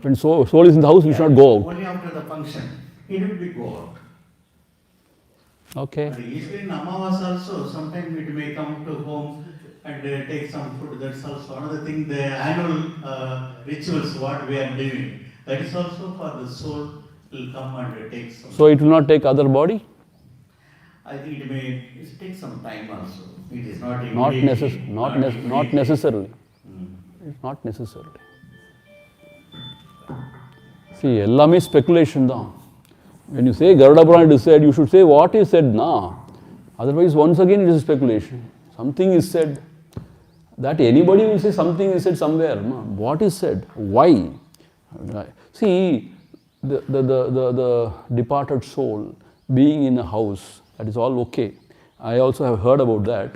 When soul is in the house, we should not go out. Only after the function, it will be go out. Okay. But usually in Amavas also, sometimes it may come to home and take some food. That's also another thing, the annual rituals what we are doing. That is also for the soul will come and take some. So it will not take other body? I think it may take some time also. It is not Not immediately. necessarily. It's not necessarily. See, எல்லாமே speculation தான். When you say Garuda Purana it is said, you should say what is said now. Otherwise, once again it is speculation. Something is said. That anybody will say something is said somewhere. No? What is said? Why? See, the departed soul being in a house, that is all okay. I also have heard about that,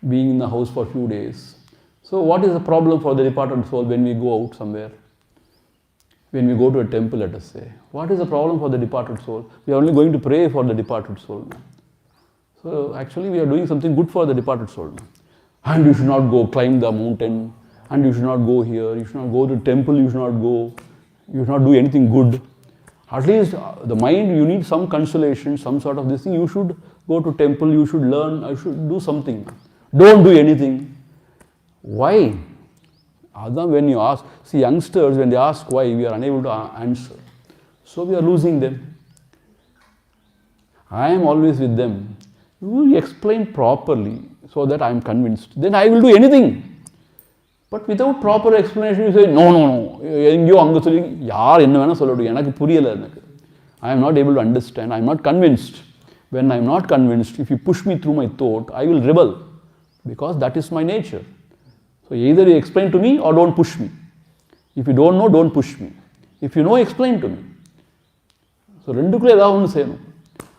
being in the house for a few days. So what is the problem for the departed soul when we go out somewhere? when we go to a temple, let us say, what is the problem for the departed soul? We are only going to pray for the departed soul. So actually we are doing something good for the departed soul. And you should not go climb the mountain, and you should not go here, you should not go to the temple, you should not go, you should not do anything good. At least the mind, you need some consolation, some sort of this thing. You should go to temple, you should learn, you should do something. Don't do anything. Why? When you ask, see youngsters, when they ask why, we are unable to answer. So we are losing them. I am always with them. You will explain properly so that I am convinced. Then I will do anything. But without proper explanation, you say, no. I am not able to understand. I am not convinced. When I am not convinced, if you push me through my thought, I will rebel. Because that is my nature. So either you explain to me or don't push me. If you don't know, don't push me. If you know, explain to me. So renduku edha onu seyano.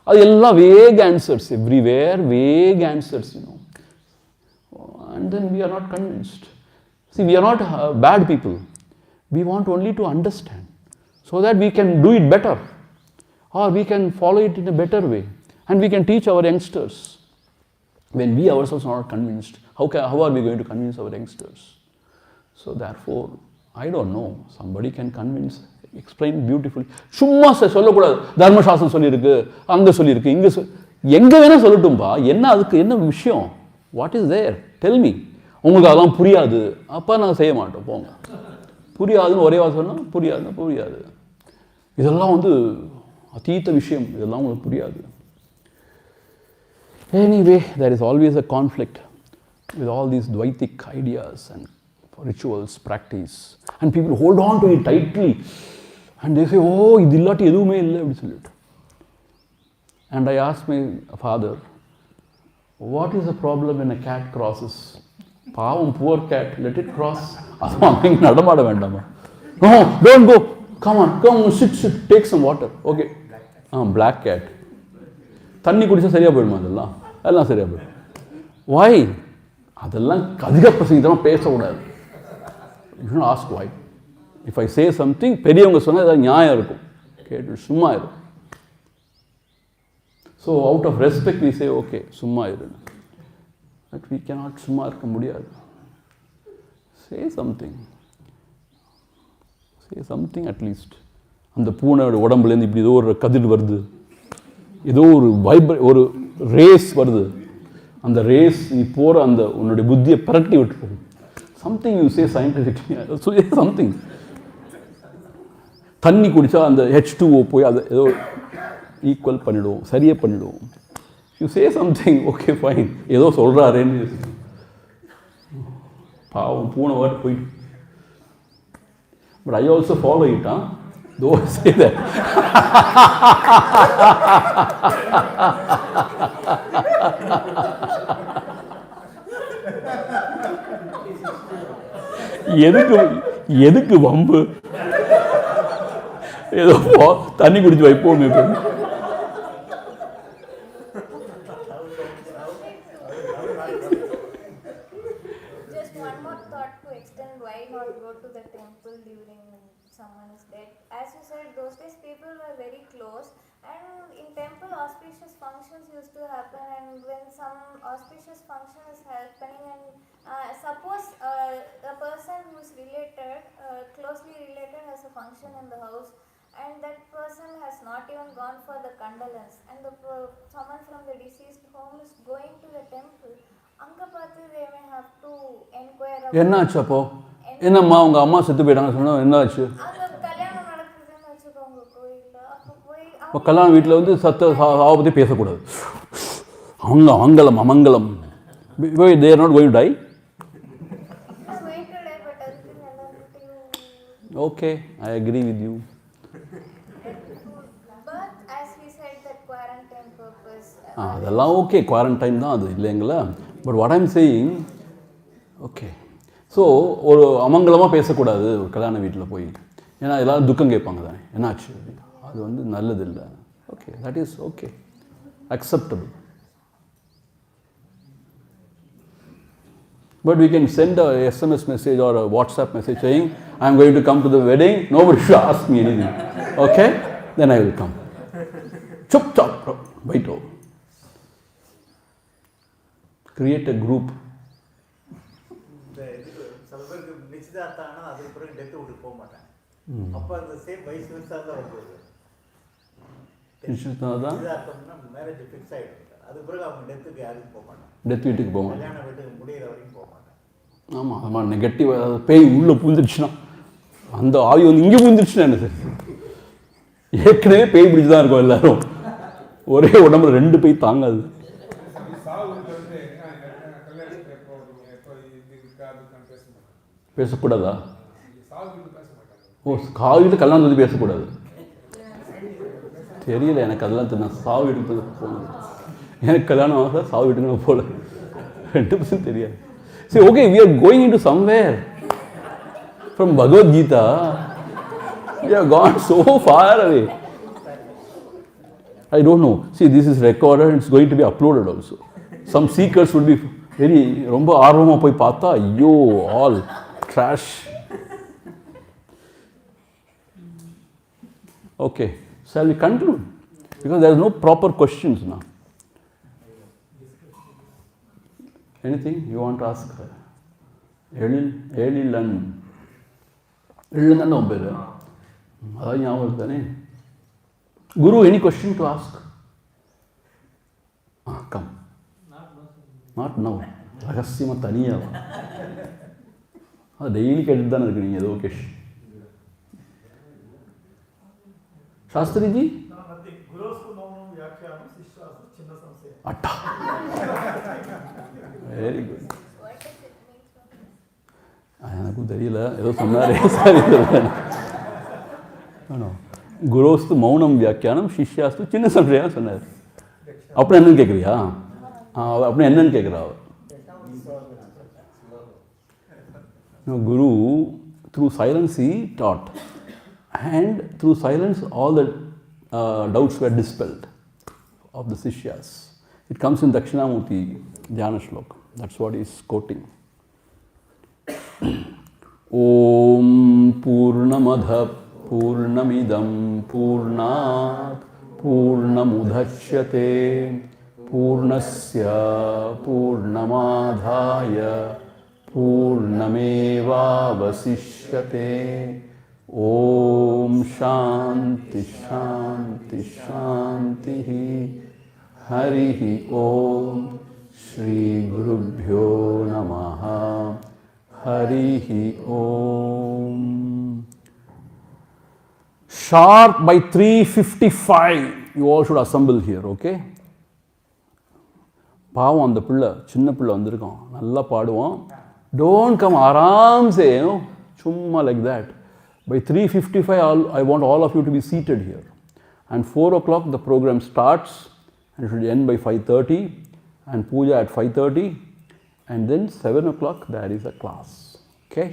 Adu ella vague answers everywhere, vague answers, And then we are not convinced. See, we are not bad people. We want only to understand so that we can do it better, or we can follow it in a better way, and we can teach our youngsters. When we ourselves are not convinced, how are we going to convince our youngsters? So therefore, I don't know, somebody can convince, explain beautifully. சும்மா சொல்லக்கூடாது, தர்மசாஸ்திரம் சொல்லியிருக்கு, அங்கே சொல்லியிருக்கு, இங்கே எங்கே வேணால் சொல்லட்டும்பா, என்ன அதுக்கு என்ன விஷயம்? What is there? Tell me. உங்களுக்கு அதெல்லாம் புரியாது, அப்போ நாங்கள் செய்ய மாட்டோம், போங்க. புரியாதுன்னு ஒரே வார்த்தை சொன்னால் புரியாது. இதெல்லாம் அதீத விஷயம், இதெல்லாம் உங்களுக்கு புரியாது. Anyway, there is always a conflict with all these Dvaitic ideas and rituals, practice. And people hold on to it tightly. And they say, oh, idu illati eduvume illa apdi sollitu. And I asked my father, what is the problem when a cat crosses? Pavam, poor cat, let it cross. Adama nadamada vendama. No, don't go. Come, sit, take some water. Okay. Black cat. தண்ணி குடிச்சா சரியா போயிடுமா? அதெல்லாம் சரியா போயிடும். வாய்? அதெல்லாம் அதிக பிரசங்கத்தெல்லாம் பேசக்கூடாது. You should ask why. If I say something, பெரியவங்க சொன்னால் ஏதாவது நியாயம் இருக்கும், கேட்டு சும்மா இரு. So out of respect we say okay, சும்மா இரு. பட் வி கேனாட் சும்மா இருக்க முடியாது. Say something at least. அந்த பூனையோட உடம்புலேருந்து இப்படி ஏதோ ஒரு கதிர் வருது, ஏதோ ஒரு ரேஸ் வருது, அந்த ரேஸ் நீ போகிற அந்த உன்னுடைய புத்தியை பரட்டி விட்டுரும். Something you say scientifically, something. தண்ணி குடித்தா அந்த H2O போய் அதை ஏதோ ஈக்குவல் பண்ணிவிடுவோம், சரியாக பண்ணிவிடுவோம். You say something, okay fine, ஏதோ சொல்கிறாரேன்னு. பாவம் பூனை வாட்டு போயிட்டு. But I also follow it. Don't say that. எதுக்கு வம்பு? ஏதோ தண்ணி குடிச்சு வைப்போமே. Just one more thought to extend, why not go to the temple during someone is dead? As you said, those days people were very close, and in temple auspicious functions used to happen, and when some auspicious function is happening, and suppose a person who is related, closely related, has a function in the house, and that person has not even gone for the condolence, and someone from the deceased home is going to the temple, அங்க பார்த்து they may have to enquire about. என்னாச்சு அப்போ? என்னம்மா உங்க அம்மா செத்து போயிட்டாங்க சொன்னா என்னாச்சு? கல்யாணம் நடக்குதுன்னு வச்சுக்கோங்க கோயில்ல, அப்போ போய் இப்போ கல்யாண வீட்டில் சாவை பற்றி பேசக்கூடாது. அமங்கலம். They are not going to die? Okay, I agree with you. But as we said, that quarantine purpose. அதெல்லாம் ஓகே, குவாரண்டைன் தான் அது இல்லைங்களா. But what I'm saying, okay, so ஒரு அமங்கலமாக பேசக்கூடாது ஒரு கல்யாண வீட்டில் போய். ஏன்னா எல்லாரும் துக்கம் கேட்பாங்க தானே, என்னாச்சு, அது நல்லது இல்லை. Okay, that is okay, acceptable. But we can send a SMS message or a WhatsApp message saying, I am going to come to the wedding, nobody should ask me anything. Okay? Then I will come. Chup chop, bro. Wait over. Create a group. சில பேருக்கு நிச்சயதார்த்தம் ஆனால் அதுக்கு பிறகு death விட்டு போக மாட்டாங்க. அப்போ அந்த சேம் வயசு வயசாக தான் வருது. நிச்சயதார்த்தம்னா மேரேஜ் ஃபிக்ஸ் ஆகிடும். அது பிறகு அவங்க டெத்துக்கு யாருக்கும் போக மாட்டாங்க. டெத் வீட்டுக்கு போக மாட்டாங்க. கல்யாண வீட்டுக்கு முடிகிற வரைக்கும் போக மாட்டாங்க. ஆமாம், ஆமாம். நெகட்டிவ் பேய் உள்ளே பூந்துருச்சுன்னா, அந்த ஆவி வந்து இங்கே பூந்துருச்சுன்னா என்ன சார்? ஏற்கனவே பேய் பிடிச்சி தான் இருக்கும் எல்லாரும். ஒரே உடம்புல 2 பேய் தாங்காது. பேசக்கூடாதா? ஓ, காவிட்டு கல்யாணம் வந்து பேசக்கூடாது. தெரியல எனக்கு, அதெல்லாம் தெரியும். சாவு வீட்டுக்கு போனது எனக்கு கல்யாணம் ஆக சாவு வீட்டுக்கு போகல. 2% தெரியாது. See, okay, we are going into somewhere. From Bhagavad Gita, we have gone so far away. I don't know. See, this is recorded and it's going to be uploaded also. Some seekers would be very, ரொம்ப ஆர்வமாக போய் பார்த்தா, ஐயோ, all trash. Okay, shall we conclude? Because there is no proper questions now. Anything you want to ask? Elilan. Elilan தானே உன் பேர்? அதான் ஞாபகம் தானே. Guru, any question to ask? Come. Not now. ரகசியமாக தனியாக டெய்லி கேட்டுட்டு தானே இருக்கு நீங்கள் ஏதோ கேஷ். சாஸ்திரிஜி அட்டா, வெரி குட். எனக்கும் தெரியல, ஏதோ சொன்னாரே. சரி, குரோஸ்து மௌனம் வியாக்கியானம், சிஷ்யாஸ்து சின்ன சம்சயம் சொன்னார். அப்புறம் என்னன்னு கேட்குறியா? அப்புறம் என்னன்னு கேட்குறா? Guru, through silence he taught, and through silence all the doubts were dispelled of the Sishyas. It comes in Dakshinamurti Dhyana Shloka. That's what he is quoting. Om Purnamadha Purnamidam Purnat Purnamudachyate Purnasya Purnamadhaya Purnamevavasishyate. Om Shanti Shanti Shanti. Harihi Om. Shri Gurubhyo Namaha. Harihi Om. Sharp by 3:55, you all should assemble here, okay? பாவம் அந்த பிள்ளை, சின்ன பிள்ளை வந்திருக்கோம், நல்லா பாடுவோம். Don't come ஆராம்சே, சும்மா like that. By 3:55, I want all of you to be seated here. And 4 o'clock the program starts and it should end by 5:30, and puja at 5:30, and then 7 o'clock there is a class, okay?